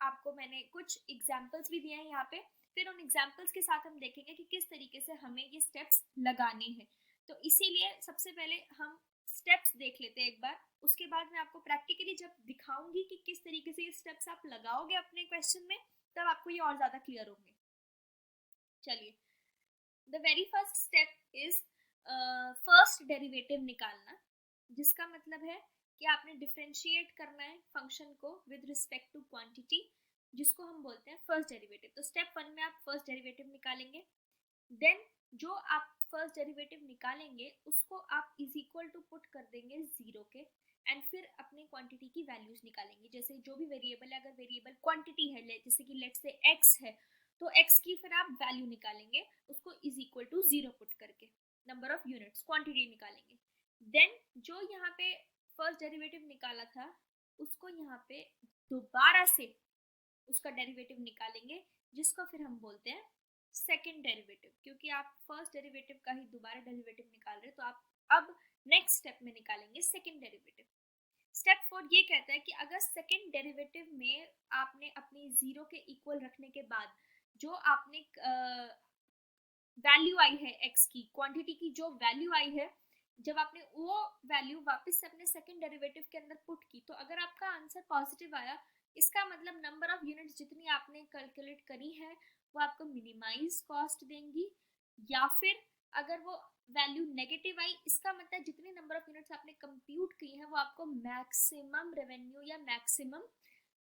आपको मैंने कुछ एग्जाम्पल्स भी दिए हैं यहाँ पे, फिर उन एग्जाम्पल्स के साथ हम देखेंगे कि किस तरीके से हमें ये स्टेप्स लगाने हैं। तो इसीलिए सबसे पहले हम स्टेप्स देख लेते हैं एक बार, उसके बाद मैं आपको प्रैक्टिकली जब दिखाऊंगी कि किस तरीके से ये स्टेप्स आप लगाओगे अपने क्वेश्चन में, तब आपको ये और ज़्यादा क्लियर होंगे। चलिए, the very first step is first derivative निकालना, जिसका मतलब है कि आपने डिफ्रेंशिएट करना है फंक्शन को विद रिस्पेक्ट टू क्वांटिटी, जिसको हम बोलते हैं फर्स्ट डेरिवेटिव। तो स्टेप 1 में आप फर्स्ट डेरिवेटिव निकालेंगे। देन जो आप फर्स्ट डेरिवेटिव निकालेंगे उसको आप इज इक्वल टू पुट कर देंगे जीरो के, एंड फिर अपने क्वांटिटी की वैल्यूज निकालेंगे। जैसे जो भी वेरिएबल है, अगर वेरिएबल क्वांटिटी है, जैसे कि लेट्स से एक्स है, तो एक्स की फिर आप वैल्यू निकालेंगे उसको is equal to zero put करके, नंबर ऑफ यूनिट्स क्वांटिटी निकालेंगे। देन जो यहाँ पे फर्स्ट डेरिवेटिव निकाला था उसको यहाँ पे दोबारा से उसका डेरिवेटिव निकालेंगे, जिसको फिर हम बोलते हैं सेकेंड डेरिवेटिव। क्योंकि आप फर्स्ट डेरिवेटिव का ही दोबारा डेरिवेटिव निकाल रहे हैं, तो आप अब नेक्स्ट स्टेप में निकालेंगे सेकेंड डेरिवेटिव। स्टेप 4 ये कहता है कि अगर सेकेंड डेरिवेटिव में आपने अपनी जीरो के इक्वल रखने के बाद जो आपने वैल्यू आई है एक्स की, क्वांटिटी की जो वैल्यू आई है, जब आपने वो वैल्यू वापस से अपने सेकेंड डेरिवेटिव के अंदर पुट की, तो अगर आपका आंसर पॉजिटिव आया, इसका मतलब नंबर ऑफ यूनिट्स जितनी आपने कैलकुलेट करी है वो आपको मिनिमाइज कॉस्ट देंगी। या फिर अगर वो वैल्यू नेगेटिव आई, इसका मतलब जितनी नंबर ऑफ यूनिट्स आपने कंप्यूट की है वो आपको मैक्सिमम रेवेन्यू या मैक्सिमम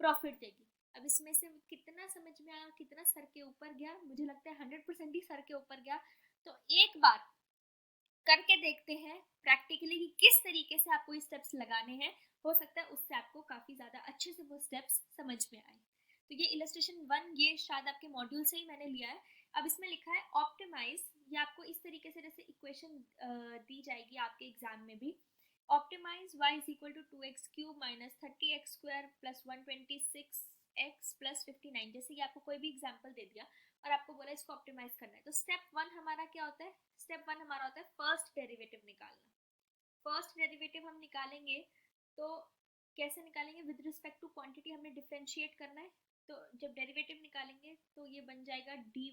प्रॉफिट देगी। अब इसमें से कितना समझ में आया, कितना सर के ऊपर गया, मुझे लगता है 100% ही सर के ऊपर गया। तो एक बार करके देखते हैं प्रैक्टिकली कि किस तरीके से आपको ये स्टेप्स लगाने हैं। हो सकता है उससे आपको काफी ज्यादा अच्छे से वो स्टेप्स समझ में आए। तो ये इलस्ट्रेशन 1 ये शायद आपके मॉड्यूल से ही मैंने लिया है। अब इसमें लिखा है ऑप्टिमाइज, ये आपको इस तरीके से जैसे इक्वेशन दी जाएगी आपके एग्जाम में भी। Optimize y is equal to 2x cube minus 30x square plus 126x plus 59, जैसे कि आपको कोई भी एग्जाम्पल दे दिया और आपको बोला इसको ऑप्टिमाइज करना है। तो स्टेप 1 हमारा क्या होता है? स्टेप 1 हमारा होता है फर्स्ट डेरिवेटिव निकालना। फर्स्ट डेरिवेटिव हम निकालेंगे तो कैसे निकालेंगे? विद रिस्पेक्ट टू क्वांटिटी हमें डिफरेंशिएट करना है। तो जब डेरिवेटिव निकालेंगे तो ये बन जाएगा dy,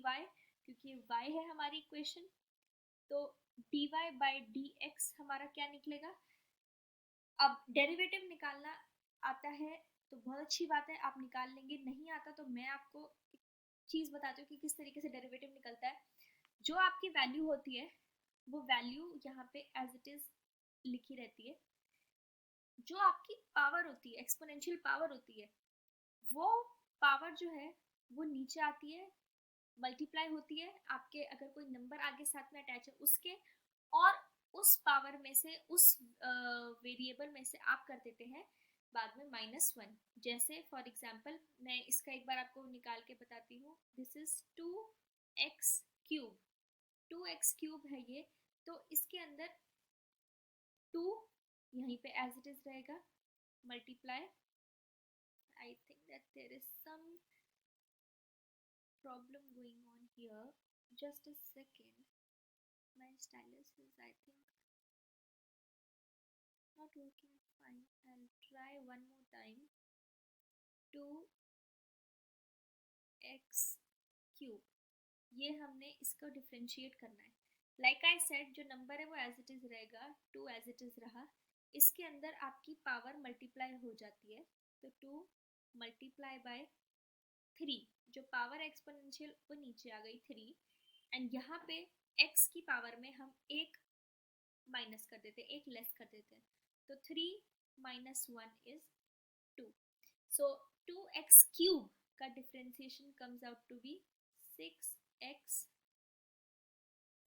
क्योंकि y है हमारी इक्वेशन। तो dy बाई dx हमारा क्या निकलेगा? अब डेरिवेटिव निकालना आता है तो बहुत अच्छी बात है, आप निकाल लेंगे। नहीं आता तो मैं आपको एक चीज बताती हूँ कि किस तरीके से डेरिवेटिव निकलता है। जो आपकी वैल्यू होती है वो वैल्यू यहाँ पे एज इट इज लिखी रहती है। जो आपकी पावर होती है, एक्सपोनेंशियल पावर होती है, वो पावर जो है वो नीचे आती है, मल्टीप्लाई होती है आपके, अगर कोई नंबर आगे साथ में अटैच है उसके, और उस पावर में से, उस वेरिएबल में से आप कर देते हैं बाद में -1। जैसे फॉर एग्जांपल मैं इसका एक बार आपको निकाल के बताती हूँ। This is 2x cube, 2x cube है ये। तो इसके अंदर 2 यहीं पे एज इट इज रहेगा, multiply, I think that there is some problem going on here, just a second, my stylus is I think not working fine. I'll try one more time. 2x cube, ये हमने इसको differentiate करना है। Like I said, जो number है वो as it is रहेगा, 2 as it is रहा। इसके अंदर आपकी पावर मल्टीप्लाई हो जाती है, तो 2 मल्टीप्लाई बाय 3, जो पावर एक्सपोनेंशियल वो नीचे आ गई 3, एंड यहाँ पे x की पावर में हम एक माइनस कर देते, एक लेस कर देते हैं। तो 3 minus 1 is 2। So 2x cube का differentiation comes out to be 6x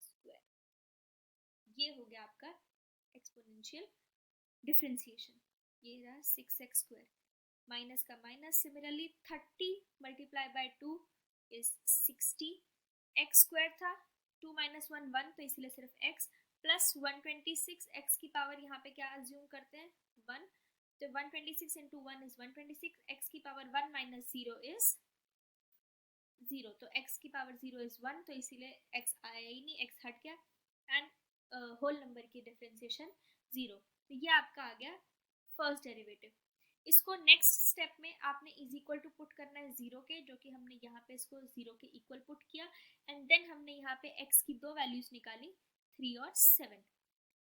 square. ये हो गया आपका एक्सपोनेंशियल डिफरेंशिएशन, ये रहा 6x स्क्वायर। माइनस का minus, similarly 30 multiply by 2 is 60। x square था, 2 माइनस 1 1, तो इसलिए सिर्फ x, प्लस 126, x की पावर यहाँ पे क्या अज्यूम करते हैं? 1। तो 126 इंटू 1 इज 126, x की पावर 1 माइनस 0 इज 0, तो x की पावर 0 इज 1, तो इसीलिए x आया ही नहीं, x हट गया, एंड होल नंबर की डिफरेंशिएशन 0। तो ये आपका आ गया फर्स्ट डेरिवेटिव। इसको नेक्स्ट स्टेप में आपने इज इक्वल टू पुट करना है 0 के, जो कि हमने यहाँ पे इसको 0 के इक्वल पुट किया, एंड देन हमने यहाँ पे x की दो वैल्यूज निकाली, 3 और 7।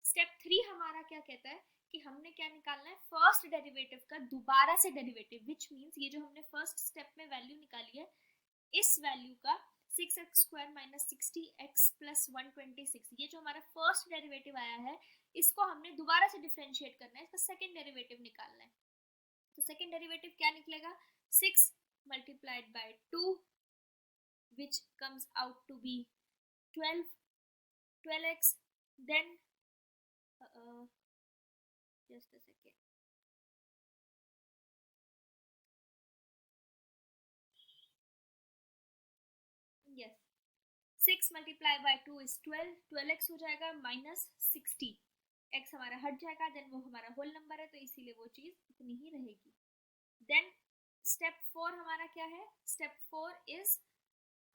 स्टेप 3 हमारा क्या कहता है कि हमने क्या निकालना है? फर्स्ट डेरिवेटिव का दोबारा से डेरिवेटिव, विच मीन्स ये जो हमने फर्स्ट स्टेप में वैल्यू निकाली है, इस वैल्यू का 6x square minus 60x plus 126, ये जो हमारा फर्स्ट डेरिवेटिव आया है, इसको हमने दोबारा से डिफरेंशिएट करना है, इसका सेकेंड डेरिवेटिव निकालना है। तो सेकेंड डेरिवेटिव क्या निकलेगा? 6 multiplied by 2 which comes out to be 12 12x, then just a second. Yes, 6 multiply by 2 is 12, 12x हो जाएगा माइनस 60, x हमारा हट जाएगा, देन वो हमारा होल नंबर है तो इसीलिए वो चीज इतनी ही रहेगी. देन स्टेप 4 हमारा क्या है? स्टेप 4 इज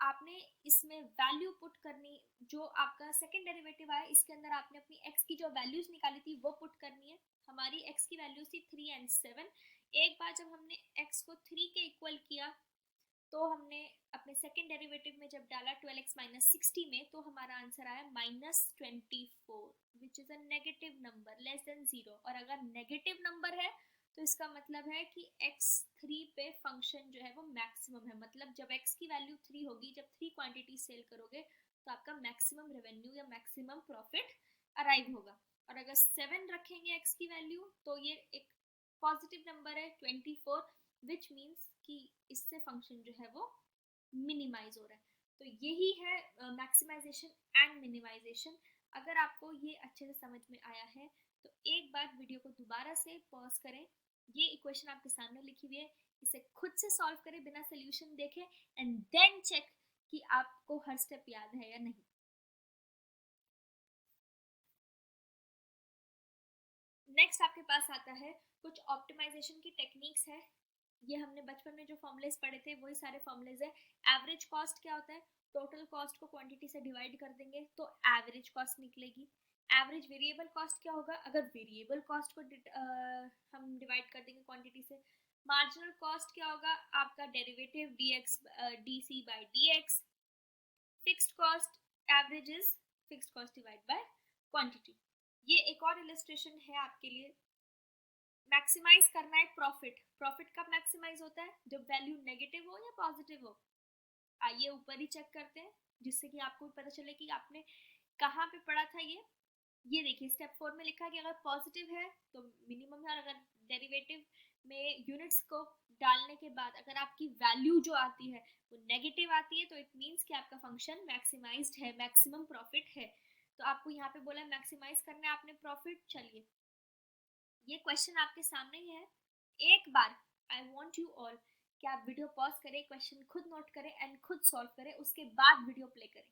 आपने इसमें वैल्यू पुट करनी. जो आपका सेकंड डेरिवेटिव आया इसके अंदर आपने अपनी x की जो वैल्यूज निकाली थी वो पुट करनी है. हमारी x की वैल्यूज थी 3 एंड 7. एक बार जब हमने x को 3 के इक्वल किया तो हमने अपने सेकेंड डेरिवेटिव में जब डाला 12x माइनस 60 में, तो हमारा आंसर आया minus 24, which is a negative number less than 0. और अगर नेगेटिव नंबर है तो इसका मतलब है कि x3 पे फंक्शन जो है वो मैक्सिमम है. मतलब जब x की वैल्यू 3 होगी, जब 3 क्वांटिटी सेल करोगे तो आपका मैक्सिमम रेवेन्यू या मैक्सिमम प्रॉफिट अराइव होगा. और अगर 7 रखेंगे x की वैल्यू तो ये एक पॉजिटिव नंबर है 24, विच मीन्स कि इससे फंक्शन जो है वो मिनिमाइज हो रहा है. तो यही है मैक्सिमाइजेशन एंड मिनिमाइजेशन. अगर आपको ये अच्छे से समझ में आया है तो एक बार वीडियो को दोबारा से पॉज करें. ये इक्वेशन आपके सामने लिखी हुई है, इसे खुद से सॉल्व करें बिना सोल्यूशन देखे, एंड देन चेक कि आपको हर स्टेप याद है या नहीं. नेक्स्ट आपके पास आता है कुछ ऑप्टिमाइजेशन की टेक्निक्स है. ये हमने बचपन में जो फॉर्मुलेज पढ़े थे वही सारे फॉर्मुलेज है. एवरेज कॉस्ट क्या होता है? टोटल कॉस्ट को क्वांटिटी से डिवाइड कर देंगे तो एवरेज कॉस्ट निकलेगी. एवरेज वेरिएबल कॉस्ट क्या होगा? अगर वेरिएबल कॉस्ट को हम डिवाइड कर देंगे क्वांटिटी से. मार्जिनल कॉस्ट क्या होगा? आपका derivative dx dc by dx. Fixed cost average is fixed cost divide by quantity. ये एक और इलस्ट्रेशन है आपके लिए. मैक्सिमाइज करना है प्रॉफिट. प्रॉफिट कब मैक्सिमाइज होता है? जब वैल्यू नेगेटिव हो या पॉजिटिव हो. आइए ऊपर ही चेक करते हैं जिससे कि आपको पता चले कि आपने कहाँ पे पढ़ा था. ये देखिए स्टेप 4 में लिखा है कि अगर पॉजिटिव है तो मिनिमम है, और अगर डेरिवेटिव में यूनिट्स को डालने के बाद अगर आपकी वैल्यू जो आती है वो नेगेटिव आती है तो इट मीन्स कि आपका फंक्शन मैक्सिमाइज्ड है, मैक्सिमम प्रॉफिट है. तो आपको यहाँ पे बोला मैक्सिमाइज करना है आपने प्रॉफिट. चलिए ये क्वेश्चन आपके सामने ही है. एक बार आई वॉन्ट यू ऑल कि आप वीडियो पॉज करें, क्वेश्चन खुद नोट करें एंड खुद सॉल्व करें, उसके बाद वीडियो प्ले करें.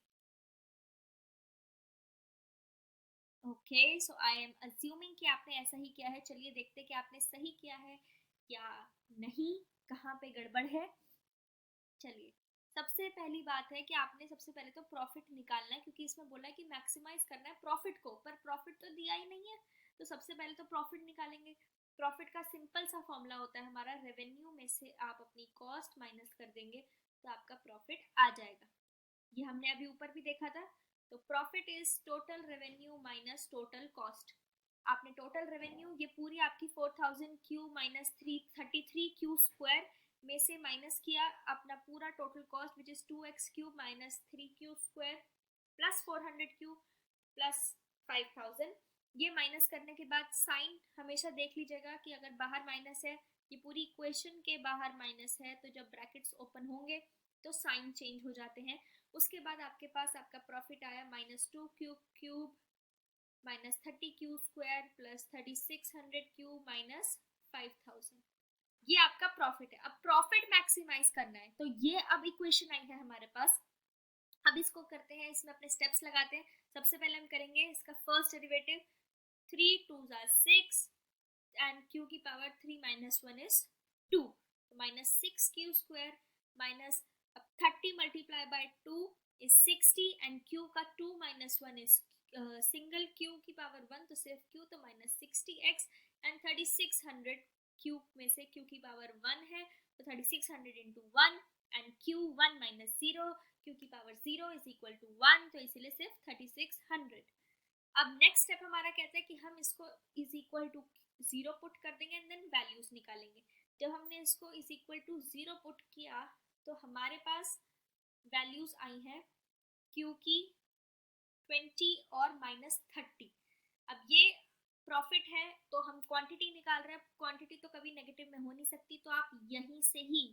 Okay, so I am assuming कि आपने ऐसा ही किया है. चलिए देखते हैं कि आपने सही किया है या नहीं, कहाँ पे गड़बड़ है. चलिए सबसे पहली बात है कि आपने सबसे पहले तो प्रॉफिट निकालना है, क्योंकि इसमें बोला है कि मैक्सिमाइज करना है प्रॉफिट को, पर प्रॉफिट तो दिया ही नहीं है. तो सबसे पहले तो प्रॉफिट निकालेंगे. प्रॉफिट का सिंपल सा फॉर्मूला होता है हमारा, रेवेन्यू में से आप अपनी कॉस्ट माइनस कर देंगे तो आपका प्रॉफिट आ जाएगा. ये हमने अभी ऊपर भी देखा था. तो profit is total revenue minus total cost. आपने टोटल रेवेन्यू ये पूरी आपकी 4000 क्यू माइनस 333 क्यू स्क्वायर में से माइनस किया अपना पूरा total cost which is 2x cube minus 3q square plus 400q plus 5000. ये माइनस करने के बाद साइन हमेशा देख लीजिएगा कि अगर बाहर माइनस है, ये पूरी इक्वेशन के बाहर माइनस है, तो जब ब्रैकेट्स ओपन होंगे तो साइन चेंज हो जाते हैं. उसके बाद आपके पास आपका प्रॉफिट आया minus 2q cube minus 30q square plus 3600q minus 5000. ये आपका प्रॉफिट है. अब प्रॉफिट मैक्सिमाइज करना है तो ये अब इक्वेशन आई है हमारे पास. अब इसको करते हैं, इसमें अपने स्टेप्स लगाते हैं. सबसे पहले हम करेंगे इसका फर्स्ट डेरिवेटिव. 3 2 6 एंड q की power 3 minus 1 is 2. Minus 6q square minus 30 multiply by 2 is 60 and q का 2 माइनस 1 इज सिंगल q की पावर 1 तो सिर्फ q, तो माइनस 60x एंड 3600 q में से q की पावर 1 है तो 3600 into 1 and q 1 minus 0 q की पावर 0 इज इक्वल टू 1, तो इसीलिए सिर्फ 3600. अब नेक्स्ट स्टेप हमारा कहता है कि हम इसको इज इक्वल टू 0 पुट कर देंगे एंड देन वैल्यूज निकालेंगे. जब हमने इसको इज इक्वल टू 0 पुट किया तो हमारे पास वैल्यूज आई हैं q की 20 और माइनस 30. अब ये प्रॉफिट है तो हम क्वांटिटी निकाल रहे हैं. क्वांटिटी तो कभी नेगेटिव में हो नहीं सकती, तो आप यहीं से ही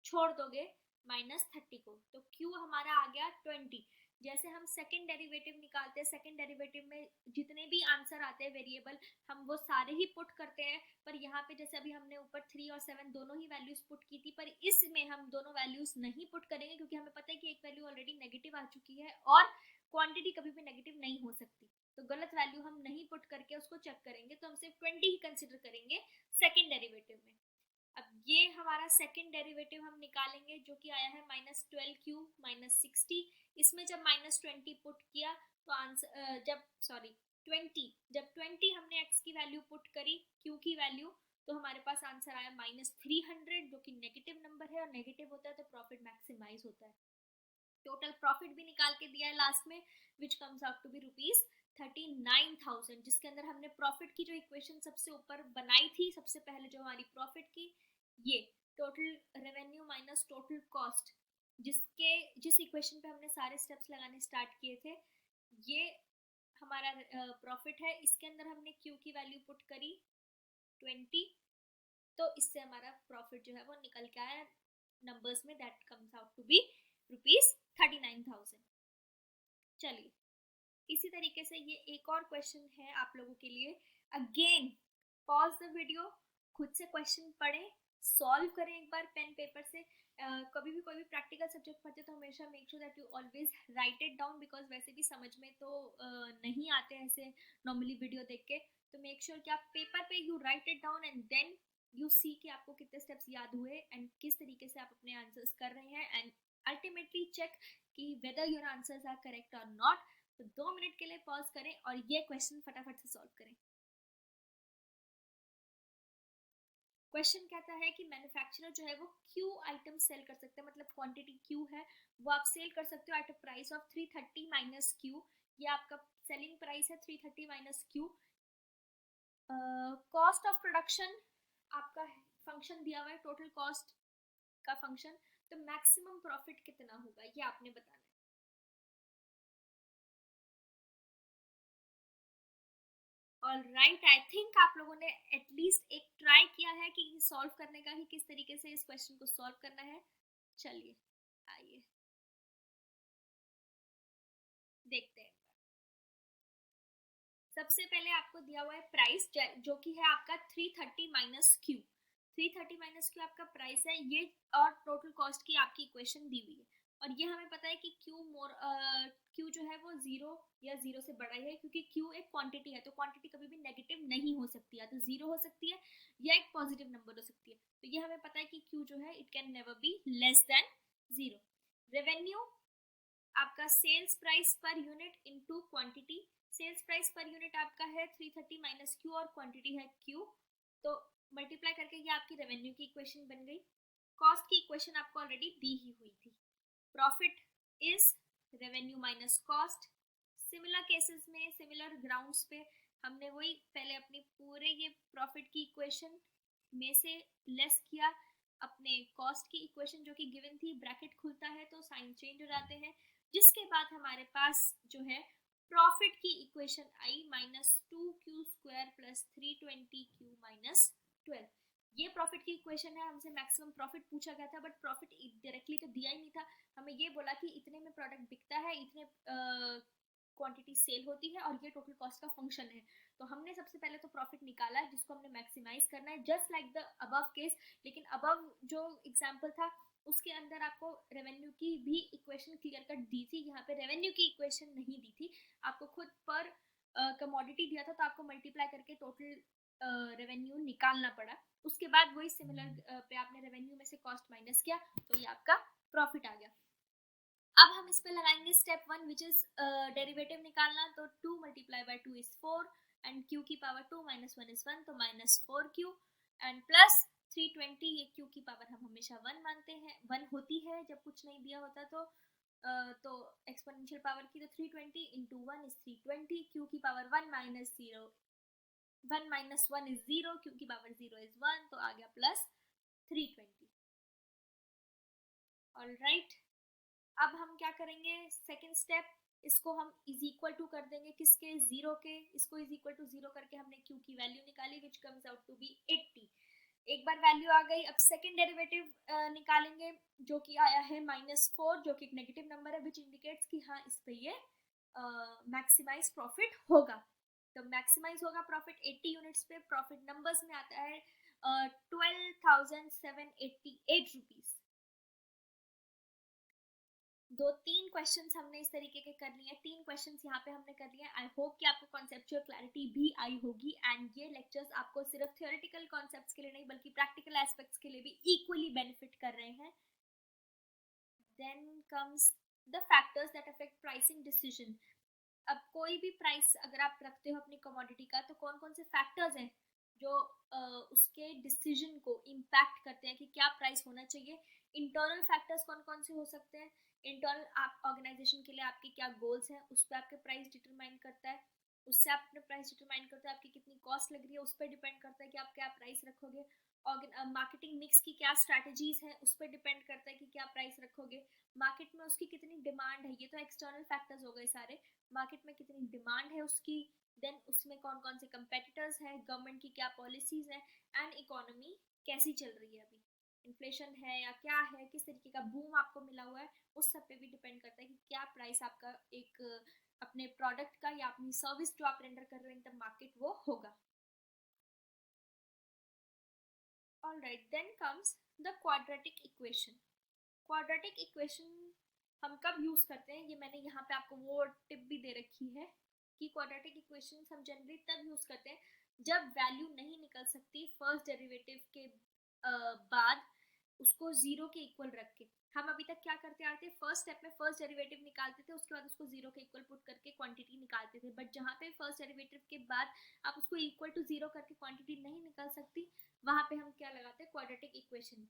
छोड़ दोगे माइनस 30 को, तो Q हमारा आ गया 20. जैसे हम सेकंड डेरिवेटिव निकालते हैं, सेकंड डेरिवेटिव में जितने भी आंसर आते हैं वेरिएबल हम वो सारे ही पुट करते हैं, पर यहाँ पे जैसे अभी हमने ऊपर 3 और 7 दोनों ही वैल्यूज पुट की थी, पर इसमें हम दोनों वैल्यूज नहीं पुट करेंगे क्योंकि हमें पता है कि एक वैल्यू ऑलरेडी नेगेटिव आ चुकी है और क्वांटिटी कभी भी नेगेटिव नहीं हो सकती, तो गलत वैल्यू हम नहीं पुट करके उसको चेक करेंगे, तो हम सिर्फ 20 ही कंसिडर करेंगे सेकंड डेरिवेटिव में। अब ये हमारा सेकंड डेरिवेटिव हम निकालेंगे जो कि आया है -12 -60। इसमें जब -20 पुट किया तो आंसर जब 20 हमने x की वैल्यू पुट करी q की वैल्यू, तो हमारे पास आंसर आया -300 जो कि नेगेटिव नंबर है, और नेगेटिव होता है तो प्रॉफिट मैक्सिमाइज होता है। टोटल प्रॉफिट भी निकाल के दिया है लास्ट में, which comes out to be ₹39,000, जिसके अंदर हमने प्रॉफिट की जो इक्वेशन सबसे ऊपर बनाई थी सबसे पहले जो हमारी प्रॉफिट की, ये total revenue minus total cost, जिस इक्वेशन पे हमने सारे स्टेप्स लगाने स्टार्ट किए थे, ये हमारा प्रॉफिट है। इसके अंदर हमने क्यू की वैल्यू पुट करी 20, तो इससे हमारा प्रॉफिट जो है वो निकल के आया नंबर्स में, that comes out to be ₹39,000। चलिए इसी तरीके से ये एक और क्वेश्चन है आप लोगों के लिए। अगेन पॉज द वीडियो, खुद से क्वेश्चन पढ़ें, सॉल्व करें एक बार पेन पेपर से। कभी भी कोई भी प्रैक्टिकल सब्जेक्ट पढ़ते तो हमेशा make sure that you always right it down, because वैसे भी समझ में तो नहीं आते ऐसे नॉर्मली वीडियो देख के, तो मेक श्योर कि आप पेपर पे you write it down and then you see कि आपको कितने स्टेप्स याद हुए एंड किस तरीके से आप अपने आंसर्स कर रहे हैं, एंड अल्टीमेटली चेक कि whether your answers are correct और नॉट। तो 2 मिनट के लिए पॉज करें और ये क्वेश्चन फटाफट से सॉल्व करें। क्वेश्चन कहता है कि मैन्युफैक्चरर जो है वो क्यू आइटम सेल कर सकते हैं, मतलब क्वांटिटी क्यू है वो आप सेल कर सकते हो at a price of 330 minus Q. ये आपका सेलिंग प्राइस है 330 minus Q. Cost of production आपका फंक्शन दिया हुआ है, टोटल कॉस्ट का फंक्शन, तो मैक्सिमम प्रॉफिट कितना होगा ये आपने बताना है। ऑलराइट, आई थिंक आप लोगों ने एटलीस्ट एक ट्राई किया है कि सॉल्व करने का, कि किस तरीके से इस क्वेश्चन को सॉल्व करना है। चलिए आइए देखते हैं। सबसे पहले आपको दिया हुआ है प्राइस जो कि है आपका 330 माइनस क्यू। 330 माइनस क्यू आपका प्राइस है ये, और टोटल कॉस्ट की आपकी इक्वेशन दी हुई है, और ये हमें पता है कि क्यू जो है वो जीरो या जीरो से बड़ा ही है, क्योंकि क्यू एक क्वांटिटी है, तो क्वांटिटी कभी भी नेगेटिव नहीं हो सकती, या तो जीरो हो सकती है या एक पॉजिटिव नंबर हो सकती है, तो ये हमें पता है कि क्यू जो है it can never be less than zero. Revenue आपका sales price per unit into quantity, sales price per unit आपका है 330 माइनस क्यू और क्वांटिटी है क्यू, तो मल्टीप्लाई करके ये आपकी रेवेन्यू की इक्वेशन बन गई। कॉस्ट की इक्वेशन आपको ऑलरेडी दी ही हुई थी, profit is revenue minus cost. Similar cases में सिमिलर ग्राउंड्स पे हमने वही पहले अपनी पूरे ये प्रॉफिट की इक्वेशन में से लेस किया अपने कॉस्ट की इक्वेशन जो कि गिवन थी, ब्रैकेट खुलता है तो साइन चेंज हो जाते हैं, जिसके बाद हमारे पास जो है प्रॉफिट की इक्वेशन आई -2q² प्लस 320q माइनस 12। ये प्रॉफिट की इक्वेशन है, हमसे मैक्सिमम प्रॉफिट पूछा गया था, बट प्रॉफिट डायरेक्टली तो दिया ही नहीं था, हमें ये बोला कि इतने में प्रोडक्ट बिकता है, इतने क्वांटिटी सेल होती है और ये टोटल कॉस्ट का फंक्शन है, तो हमने सबसे पहले तो प्रॉफिट निकाला है जिसको हमने मैक्सिमाइज करना है, just like the above case. लेकिन अबव जो एग्जांपल था उसके अंदर आपको रेवेन्यू की भी इक्वेशन क्लियर कट दी थी, यहाँ पे रेवेन्यू की इक्वेशन नहीं दी थी, आपको खुद पर कमोडिटी दिया था, तो आपको मल्टीप्लाई करके टोटल रेवेन्यू निकालना पड़ा, उसके बाद वही सिमिलर पे आपने रेवेन्यू में से कॉस्ट माइनस किया, तो ये आपका प्रॉफिट आ गया। अब हम इस पे लगाएंगे स्टेप 1 विच इज डेरिवेटिव निकालना, तो 2 multiply by 2 is 4 and q की पावर 2 माइनस 1 इज 1, तो -4q एंड प्लस 320, ये q की पावर हम हमेशा 1 मानते हैं, 1 होती है जब कुछ नहीं दिया होता, तो एक्सपोनेंशियल पावर की, तो 320 इंटू 1 इज 320, q की power 1 minus 0, 1 minus 1 is 0, q की पावर 0 इज 1, तो आ गया प्लस 320। ऑलराइट, अब हम क्या करेंगे, सेकेंड स्टेप, इसको हम इज इक्वल टू कर देंगे किसके, जीरो के, इसको इज इक्वल टू जीरो करके हमने क्यू की वैल्यू निकाली which comes out to be 80। एक बार वैल्यू आ गई, अब सेकेंड डेरिवेटिव निकालेंगे जो कि आया है -4, जो कि एक नेगेटिव नंबर है, विच इंडिकेट्स कि हाँ इस पे ये मैक्सिमाइज प्रॉफिट होगा। तो मैक्सिमाइज होगा प्रॉफिट 80 यूनिट्स पे, प्रॉफिट नंबर्स में आता है 12,788 रुपीज। दो तीन क्वेश्चंस हमने इस तरीके के कर लिए, तीन क्वेश्चंस यहाँ पे हमने कर लिए। आई होप कि आपको कॉन्सेप्चुअल क्लैरिटी भी आई होगी, एंड ये लेक्चर्स आपको सिर्फ थियोरेटिकल कॉन्सेप्ट्स के लिए नहीं बल्कि प्रैक्टिकल एस्पेक्ट्स के लिए भी इक्वली बेनिफिट कर रहे हैं। Then comes the factors that affect pricing decision. अब कोई भी प्राइस अगर आप रखते हो अपनी कमोडिटी का, तो कौन कौन से फैक्टर्स हैं जो उसके डिसीजन को इम्पैक्ट करते हैं कि क्या प्राइस होना चाहिए। इंटरनल फैक्टर्स कौन कौन से हो सकते हैं, इंटरनल आप ऑर्गेनाइजेशन के लिए आपके क्या गोल्स हैं उस पर आपके प्राइस डिटरमाइन करता है, उससे आप अपने प्राइस डिटरमाइन करते हैं, आपकी कितनी कॉस्ट लग रही है उस पर डिपेंड करता है कि आप क्या प्राइस रखोगे। मार्केटिंग मिक्स की क्या स्ट्रैटेजीज हैं उस पर डिपेंड करता है कि क्या प्राइस रखोगे। मार्केट में उसकी कितनी डिमांड है, ये तो एक्सटर्नल फैक्टर्स हो गए सारे। मार्केट में कितनी डिमांड है उसकी, देन उसमें कौन कौन से कंपेटिटर्स हैं, गवर्नमेंट की क्या पॉलिसीज हैं, एंड इकोनॉमी कैसी चल रही है, अभी इन्फ्लेशन है या क्या है, किस तरीके का बूम आपको मिला हुआ है, उस सब पे भी डिपेंड करता है कि क्या प्राइस आपका एक अपने प्रोडक्ट का या अपनी सर्विस जो आप रेंडर कर रहे हो इन द मार्केट वो होगा। Alright, then comes the quadratic equation. Quadratic equation हम कब यूज करते हैं, ये मैंने यहाँ पे आपको वो टिप भी दे रखी है कि क्वाड्रेटिक इक्वेशन हम जनरली तब यूज करते हैं जब वैल्यू नहीं निकल सकती फर्स्ट डेरिवेटिव के बाद उसको जीरो के इक्वल रख के। हम अभी तक क्या करते आते थे, फर्स्ट स्टेप में फर्स्ट डेरिवेटिव निकालते थे, उसके बाद उसको जीरो के इक्वल पुट करके क्वांटिटी निकालते थे। बट जहाँ पे फर्स्ट डेरिवेटिव के बाद आप उसको इक्वल टू जीरो करके क्वांटिटी नहीं निकाल सकती, वहां पे हम क्या लगाते हैं, क्वाड्रेटिक इक्वेशन।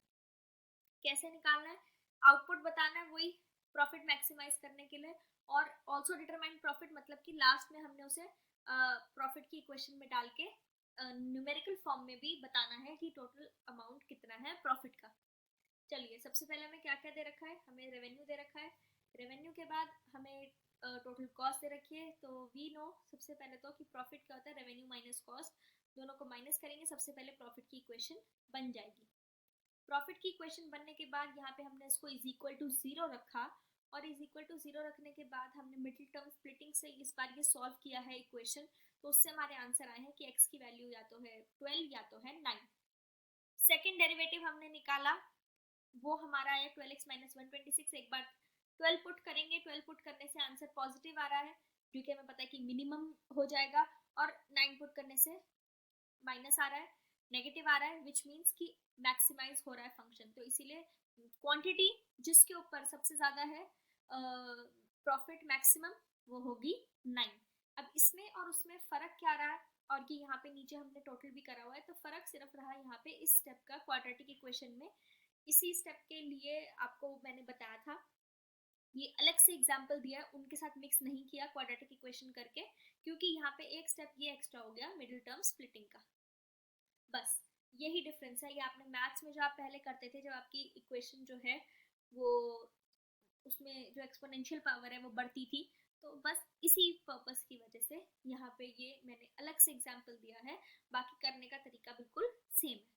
कैसे निकालना है, आउटपुट बताना है वही प्रॉफिट मैक्सिमाइज करने के लिए, और ऑल्सो डिटरमाइन प्रॉफिट, मतलब कि लास्ट में हमने उसे प्रॉफिट की इक्वेशन में डाल के न्यूमेरिकल फॉर्म में भी बताना है कि टोटल अमाउंट कितना है प्रॉफिट का। चलिए, सबसे पहले हमें क्या क्या दे रखा है, हमें रेवेन्यू दे रखा है। रेवेन्यू के बाद हमें टोटल कॉस्ट दे रखी है। तो वी नो सबसे पहले तो कि प्रॉफिट क्या होता है, रेवेन्यू माइनस कॉस्ट, दोनों को माइनस करेंगे, सबसे पहले प्रॉफिट की इक्वेशन बन जाएगी। प्रॉफिट की इक्वेशन बनने के बाद यहाँ पे हमने इसको इज इक्वल टू जीरो रखा, और इज इक्वल टू जीरो रखने के बाद हमने मिडिल टर्म स्प्लिटिंग से इस बार ये सॉल्व किया है इक्वेशन। तो उससे हमारे आंसर आए हैं कि x की वैल्यू या तो है 12 या तो है 9। सेकेंड डेरिवेटिव हमने निकाला, वो हमारा है 12x माइनस 126। एक बार 12 पुट करेंगे, 12 पुट करने से आंसर पॉजिटिव आ रहा है जो कि हमें पता है कि मिनिमम हो जाएगा, और 9 पुट करने से माइनस आ रहा है, नेगेटिव आ रहा है, विच मीन्स कि मैक्सिमाइज हो रहा है फंक्शन। तो इसीलिए क्वांटिटी जिसके ऊपर सबसे ज्यादा है प्रॉफिट मैक्सिमम, वो होगी 9। अब इसमें और उसमें फर्क क्या रहा है, और कि यहाँ पे नीचे हमने टोटल भी करा हुआ है, तो फर्क सिर्फ रहा यहाँ पे इस स्टेप का क्वाड्रेटिक इक्वेशन में। इसी स्टेप के लिए आपको मैंने बताया था, ये अलग से एग्जांपल दिया है, उनके साथ मिक्स नहीं किया क्वाड्रेटिक इक्वेशन करके, क्योंकि यहाँ पे एक स्टेप ये एक्स्ट्रा हो गया मिडिल टर्म स्प्लिटिंग का। बस यही डिफरेंस है, ये आपने मैथ्स में जो आप पहले करते थे, जब आपकी इक्वेशन जो है वो उसमें जो एक्सपोनेंशियल पावर है वो बढ़ती थी, तो बस इसी पर्पस की वजह से यहाँ पे ये मैंने अलग से एग्जांपल दिया है, बाकी करने का तरीका बिल्कुल सेम है।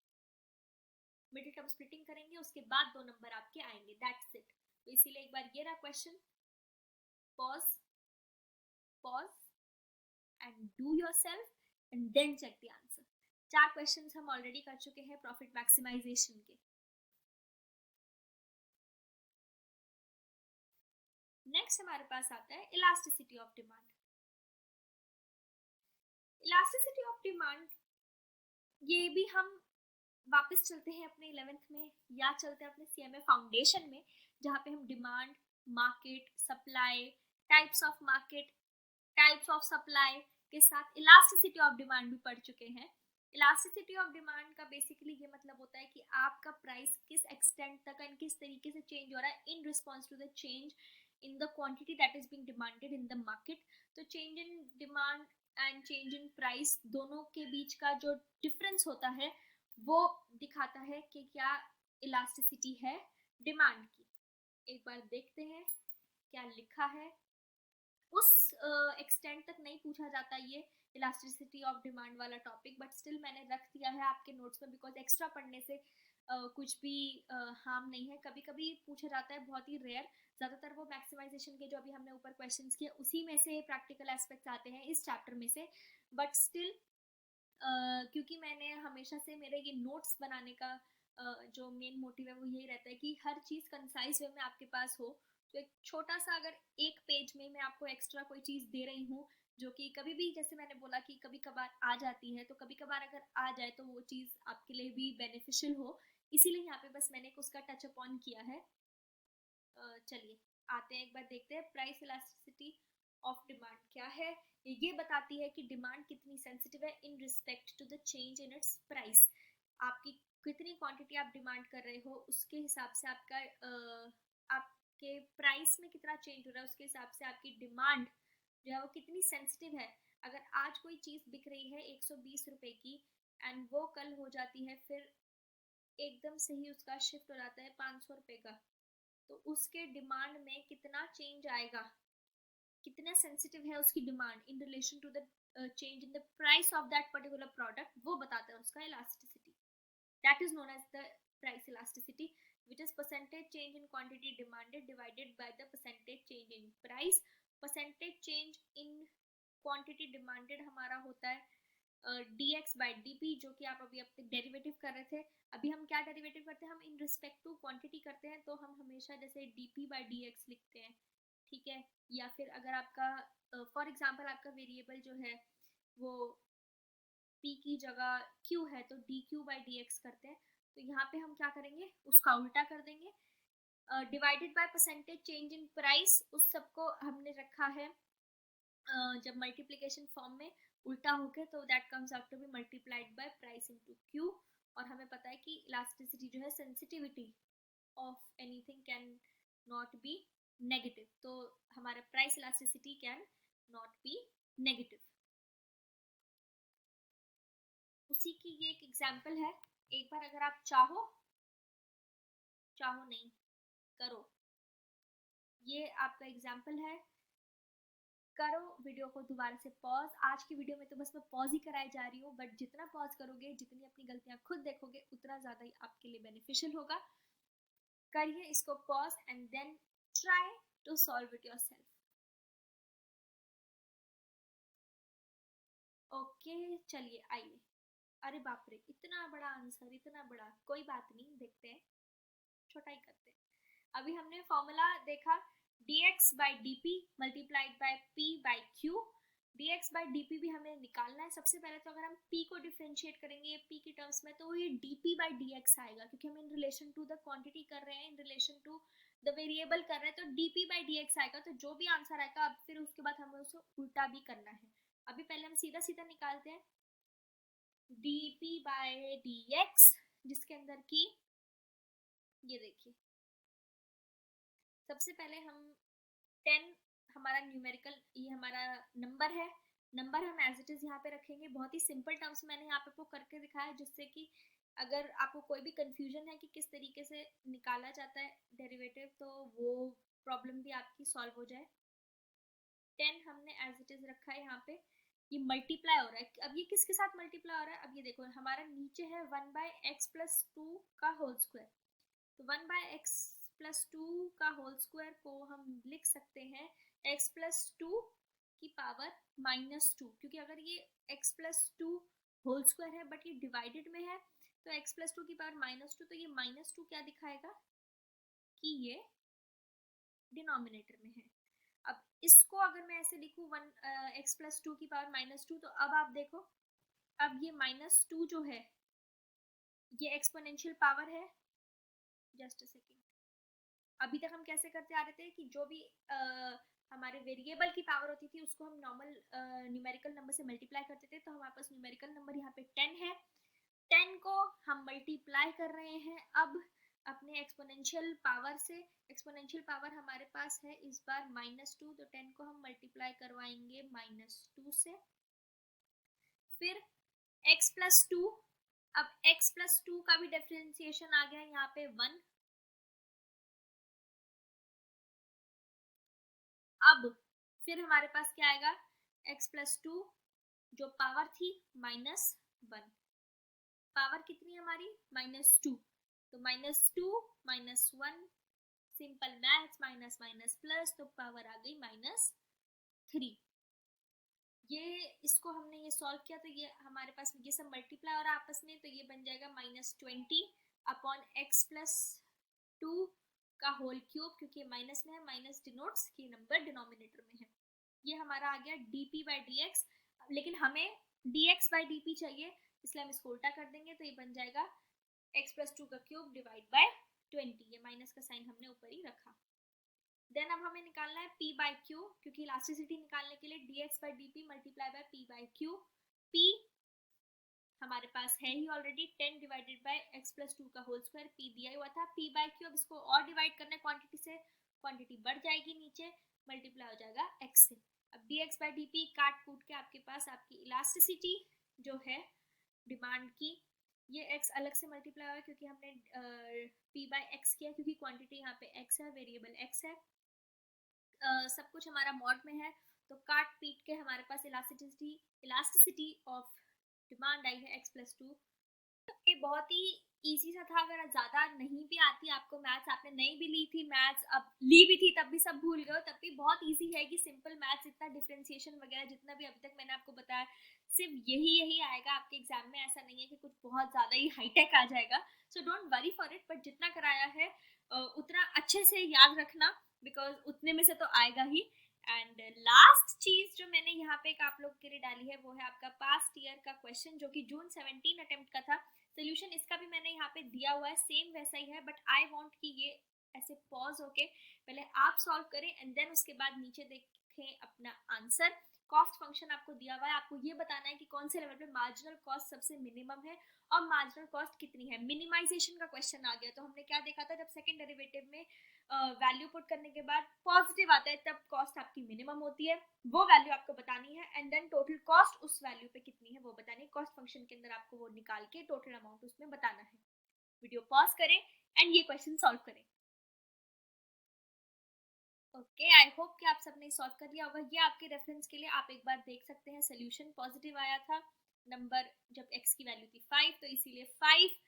मिडिल टर्म स्प्लिटिंग करेंगे, उसके बाद दो नंबर आपके आएंगे, दैट्स इट। तो इसीलिए एक बार ये रहा question, pause pause and do yourself and then check the answer. चार क्वेश्चंस हम ऑलरेडी कर चुके हैं प्रॉफिट मैक्सिमाइजेशन के। नेक्स्ट हमारे पास आता है elasticity of demand. Elasticity of demand, ये भी हम वापस चलते हैं अपने 11th में, या चलते हैं अपने सीएमए फाउंडेशन में, जहाँ पे हम demand, market, supply, types of market, types of supply के साथ इलास्टिसिटी ऑफ डिमांड भी पढ़ चुके हैं। इलास्टिसिटी ऑफ डिमांड का बेसिकली ये मतलब होता है कि आपका प्राइस किस एक्सटेंट तक एंड किस तरीके से चेंज हो रहा है in response to the change in the quantity that is being demanded in the market. तो change in demand and change in price, दोनों के बीच का जो डिफरेंस होता है वो दिखाता है कि क्या इलास्टिसिटी है डिमांड की। एक बार देखते हैं क्या लिखा है। उस एक्सटेंट तक नहीं पूछा जाता ये इलास्टिसिटी ऑफ डिमांड वाला टॉपिक, बट स्टिल मैंने रख दिया है आपके नोट्स में, बिकॉज एक्स्ट्रा पढ़ने से कुछ भी हार्म नहीं है। कभी कभी पूछा जाता है, बहुत ही रेयर, ज़्यादातर वो मैक्सिमाइजेशन के जो अभी हमने ऊपर क्वेश्चंस किए उसी में से प्रैक्टिकल एस्पेक्ट्स आते हैं इस चैप्टर में से। बट स्टिल क्योंकि मैंने हमेशा से मेरे ये नोट्स बनाने का जो मेन मोटिव है वो यही रहता है कि हर चीज़ कंसाइज वे में आपके पास हो। तो एक छोटा सा अगर एक पेज में मैं आपको एक्स्ट्रा कोई चीज़ दे रही हूँ जो कि कभी भी, जैसे मैंने बोला कि कभी कभार आ जाती है, तो कभी कभार अगर आ जाए तो वो चीज़ आपके लिए भी बेनिफिशियल हो, इसीलिए यहाँ पे बस मैंने उसका टच अपॉन किया है। चलिए आते हैं, एक बार देखते हैं प्राइस इलास्टिसिटी ऑफ डिमांड क्या है। ये बताती है कि डिमांड कितनी सेंसिटिव है in respect to the change in its price. आपकी कितनी क्वांटिटी आप डिमांड कर रहे हो उसके हिसाब से आपका आपके प्राइस में कितना चेंज हो रहा है उसके हिसाब से आपकी डिमांड जो है वो कितनी सेंसिटिव है। अगर आज कोई चीज़ बिक रही है 120 रुपए की एंड वो कल हो जाती है फिर एकदम से ही उसका शिफ्ट हो जाता है 500 रुपए का, तो उसके डिमांड में कितना चेंज आएगा, कितना सेंसिटिव है उसकी demand in relation to the change in the price of that particular product, वो बताता है उसका elasticity. That is known as the price elasticity, which is percentage change in quantity demanded divided by the percentage change in price। percentage change in quantity demanded हमारा होता है dx by dp, जो कि आप अभी अपने डेरिवेटिव कर रहे थे। अभी हम क्या डेरिवेटिव करते हैं, हम इन रिस्पेक्ट टू क्वांटिटी करते हैं, तो हम हमेशा जैसे dp by dx लिखते हैं, ठीक है। या फिर अगर आपका फॉर एग्जांपल आपका वेरिएबल जो है वो p की जगह q है तो dq by dx करते हैं, तो यहाँ पे हम क्या करेंगे, उसका उल्टा कर देंगे। Divided by percentage change in price, उस सबको हमने रखा है जब मल्टीप्लिकेशन फॉर्म में उल्टा होके, तो that comes out to be multiplied by price into Q. और हमें पता है कि इलास्टिसिटी जो है, sensitivity of anything can not be negative, तो हमारा price elasticity can not be negative. उसी की ये एक एग्जांपल है, एक बार अगर आप चाहो नहीं करो, ये आपका एग्जांपल है, करो वीडियो को दोबारा से पॉज। आज की वीडियो में तो बस मैं पॉज ही कराई जा रही हूँ, बट जितना पॉज करोगे, जितनी अपनी गलतियां खुद देखोगे, उतना ज़्यादा ही आपके लिए बेनिफिशियल होगा। करिए इसको pause and then try to solve it yourself. Okay चलिए आइए। अरे बाप रे, इतना बड़ा आंसर, इतना बड़ा, कोई बात नहीं, देखते हैं, छोटा ही करते हैं। अभी हमने फॉर्मूला देखा, dx by dp multiplied by p by q। dx by dp भी हमें निकालना है। सबसे पहले तो अगर हम p को डिफरेंशिएट करेंगे ये p की टर्म्स में, तो ये dp by dx आएगा, क्योंकि हम in relation to the quantity कर रहे हैं, in relation to the variable कर रहे हैं, तो dp by dx आएगा। तो जो भी आंसर आएगा, अब फिर उसके बाद हमें उसे उल्टा भी करना है। अभी पहले हम सीधा सीधा निकालते हैं dp by dx, जिसके अंदर की ये देखिए, सबसे पहले हम 10 हमारा न्यूमेरिकल, ये हमारा नंबर है, नंबर हम एज इट इज यहाँ पे रखेंगे। बहुत ही सिंपल टर्म्स मैंने यहाँ पे आपको करके दिखाया, जिससे कि अगर आपको कोई भी कंफ्यूजन है कि किस तरीके से निकाला जाता है डेरिवेटिव, तो वो प्रॉब्लम भी आपकी सॉल्व हो जाए। 10 हमने एज इट इज रखा है यहाँ पे। ये मल्टीप्लाई हो रहा है, अब ये किसके साथ मल्टीप्लाई हो रहा है, अब ये देखो हमारा नीचे है 1/x+2 का होल स्क्वायर, तो 1/x+2 का होल स्क्वायर को हम लिख सकते हैं x+2 की पावर -2, क्योंकि अगर ये x+2 होल स्क्वायर है बट ये डिवाइडेड में है, तो x+2 की पावर -2, तो ये -2 क्या दिखाएगा कि ये डिनोमिनेटर में है। अब इसको अगर मैं ऐसे लिखूं, x+2 की पावर -2, तो अब आप देखो, अब ये -2 जो है ये एक्सपोनेंशियल पावर है। जस्ट अ सेकेंड, अभी तक हम कैसे करते आ रहे थे कि जो भी हमारे वेरिएबल की पावर होती थी उसको हम नॉर्मल न्यूमेरिकल नंबर से मल्टीप्लाई करते थे, तो हमारे पास न्यूमेरिकल नंबर यहाँ पे 10 है, 10 को हम मल्टीप्लाई कर रहे हैं अब अपने एक्सपोनेंशियल पावर से। एक्सपोनेंशियल पावर हमारे पास है इस बार -2, तो 10 को हम मल्टीप्लाई करवाएंगे -2 से। फिर x+2, अब x+2 का भी डिफरेंशिएशन आ गया यहाँ पे 1। अब फिर हमारे पास क्या आएगा, x+2 जो पावर थी -1, पावर कितनी है हमारी -2, तो -2 -1, simple maths, minus minus plus, तो पावर आ गई -3। ये इसको हमने ये सॉल्व किया तो ये हमारे पास ये सब मल्टीप्लाई और आपस में, तो ये बन जाएगा -20 अपॉन x+2 का होल क्यूब, क्योंकि माइनस में है, माइनस डिनोट्स कि नंबर डिनोमिनेटर में है। ये हमारा आ गया dp/dx, लेकिन हमें dx/dp चाहिए, इसलिए हम इसको उल्टा कर देंगे, तो ये बन जाएगा x+2 का क्यूब डिवाइड बाय 20, ये माइनस का साइन हमने ऊपर ही रखा। देन अब हमें निकालना है p/q, क्योंकि इलास्टिसिटी निकालने के लिए dx/dp multiply by p/q। p हमारे पास है ही ऑलरेडी 10 डिवाइडेड बाय x+2 का होल स्क्वायर, p दिया हुआ था। p/q अब इसको और डिवाइड करना है क्वांटिटी से, क्वांटिटी बढ़ जाएगी नीचे, मल्टीप्लाई हो जाएगा x से। अब dx/dp काट कूट के आपके पास आपकी इलास्टिसिटी जो है डिमांड की, ये x अलग से मल्टीप्लाई हुआ क्योंकि हमने p/x किया, क्योंकि क्वांटिटी यहाँ पे x है, वेरिएबल x है, सब कुछ हमारा मॉड में है, तो काट पीट के हमारे पास इलास्टिसिटी ऑफ डिमांड आई है x+2। ये बहुत ही इजी सा था, अगर ज़्यादा नहीं भी आती आपको मैथ्स, आपने नहीं भी ली थी मैथ्स, अब ली भी थी तब भी सब भूल गए हो, तब भी बहुत इजी है कि सिंपल मैथ्स, इतना डिफरेंशिएशन वगैरह जितना भी अभी तक मैंने आपको बताया, सिर्फ यही आएगा आपके एग्जाम में, ऐसा नहीं है कि कुछ बहुत ज़्यादा ही हाईटेक आ जाएगा। So don't worry for it, but जितना कराया है उतना अच्छे से याद रखना, बिकॉज उतने में से तो आएगा ही। एंड लास्ट चीज जो मैंने यहाँ पे आप लोग के लिए डाली है वो है आपका पास्ट ईयर का क्वेश्चन, जो कि जून 17 अटेम्प्ट का था। सोल्यूशन इसका भी मैंने यहाँ पे दिया हुआ है, सेम वैसा ही है, बट आई वांट कि ये ऐसे पॉज होके पहले आप सॉल्व करें एंड देन उसके बाद नीचे देखें अपना आंसर। कॉस्ट फंक्शन आपको दिया हुआ है, आपको ये बताना है कि कौन से लेवल पे मार्जिनल कॉस्ट सबसे मिनिमम है और मार्जिनल कॉस्ट कितनी है। मिनिमाइजेशन का क्वेश्चन आ गया, तो हमने क्या देखा था, जब सेकंड डेरिवेटिव में वैल्यू पुट करने के बाद पॉजिटिव आता है तब कॉस्ट आपकी मिनिमम होती है, वो वैल्यू आपको बतानी है एंड देन टोटल कॉस्ट उस वैल्यू पे कितनी है वो बतानी है। कॉस्ट फंक्शन के अंदर आपको वो निकाल के टोटल अमाउंट उसमें बताना है। वीडियो पॉज करें एंड ये क्वेश्चन सॉल्व करें। ओके, आई होप कि आप सबने सॉल्व कर लिया होगा। ये आपके रेफरेंस के लिए आप एक बार देख सकते हैं, सोल्यूशन पॉजिटिव आया था, नंबर जब x की वैल्यू थी 5, तो इसीलिए 5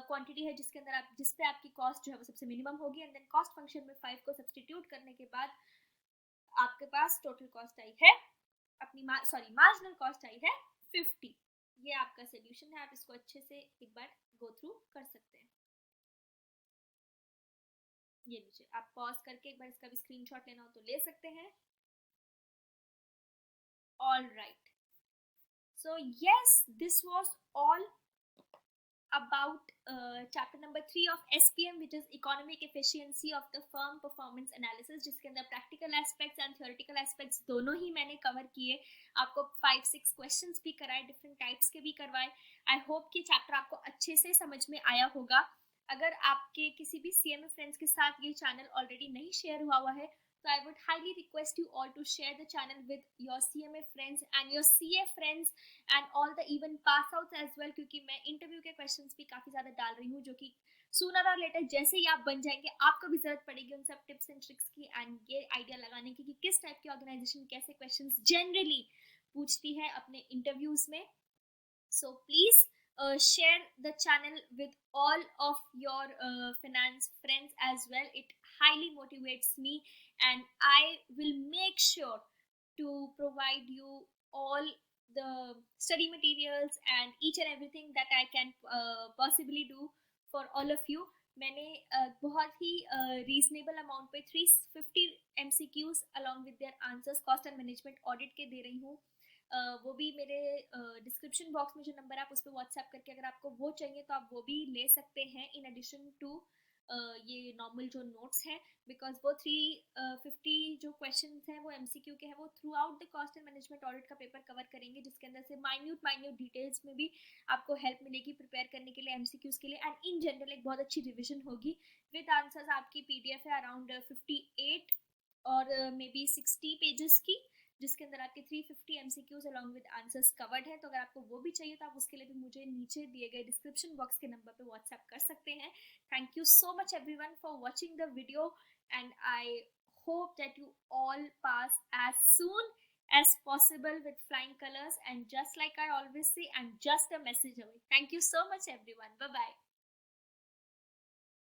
क्वांटिटी है जिसके अंदर आप जिस पे आपकी कॉस्ट जो है वो सबसे मिनिमम होगी, एंड देन कॉस्ट फंक्शन में 5 को सब्सटीट्यूट करने के बाद आपके पास टोटल कॉस्ट आई है अपनी मार्जिनल कॉस्ट आई है 50। ये आपका सोल्यूशन है, आप इसको अच्छे से एक बार गो थ्रू कर सकते हैं। ये लीजिए, आप पॉज करके एक बार इसका भी स्क्रीनशॉट लेना हो तो ले सकते हैं। All right, so yes, this was all about chapter number 3 of SPM, which is economic efficiency of the firm performance analysis, जिसके अंदर practical aspects and theoretical aspects दोनों ही मैंने कवर किए, आपको 5-6 क्वेश्चंस भी कराए, डिफरेंट टाइप्स के भी करवाए। आई होप कि चैप्टर आपको अच्छे से समझ में आया होगा। अगर आपके किसी भी CMA फ्रेंड्स के साथ ये चैनल ऑलरेडी नहीं शेयर हुआ है, so I would highly request you all to share the channel with your CMA friends and your CA friends and all the even pass outs as well, क्योंकि मैं interview के questions भी काफ़ी ज़्यादा डाल रही हूँ, जो कि सूनर और लेटर जैसे ही आप बन जाएंगे आपको भी ज़रूरत पड़ेगी उन सब टिप्स एंड ट्रिक्स की एंड ये आइडिया लगाने की कि किस टाइप की ऑर्गेनाइजेशन कैसे क्वेश्चंस जनरली पूछती है अपने इंटरव्यूज में। So please share the channel with all of your finance friends as well. It highly motivates me and I will make sure to provide you all the study materials and each and everything that I can possibly do for all of you. मैंने बहुत ही reasonable amount पे 350 MCQs along with their answers cost and management audit के दे रही हूँ। वो भी मेरे description box में जो नंबर आप उस पर व्हाट्सएप करके अगर आपको वो चाहिए तो आप वो भी ले सकते हैं, इन एडिशन टू ये नॉर्मल जो नोट्स हैं, बिकॉज वो 350 जो क्वेश्चन हैं वो MCQ के हैं, वो through out the cost and management audit का पेपर कवर करेंगे, जिसके अंदर से माइन्यूट डिटेल्स में भी आपको हेल्प मिलेगी प्रिपेयर करने के लिए MCQs के लिए, एंड इन जनरल एक बहुत अच्छी रिविजन होगी विद आंसर्स। आपकी PDF है अराउंड 58 और मे बी 60 पेजेस की, जिसके अंदर आपके 350 MCQs along with answers covered है। तो अगर आपको वो भी चाहिए तो आप उसके लिए भी मुझे नीचे दिए गए डिस्क्रिप्शन बॉक्स के नंबर पे व्हाट्सएप कर सकते हैं। Thank you so much everyone for watching the video and I hope that you all pass as soon as possible with flying colors. And just like I always say, I'm just a message away. Thank you so much, everyone. Bye bye.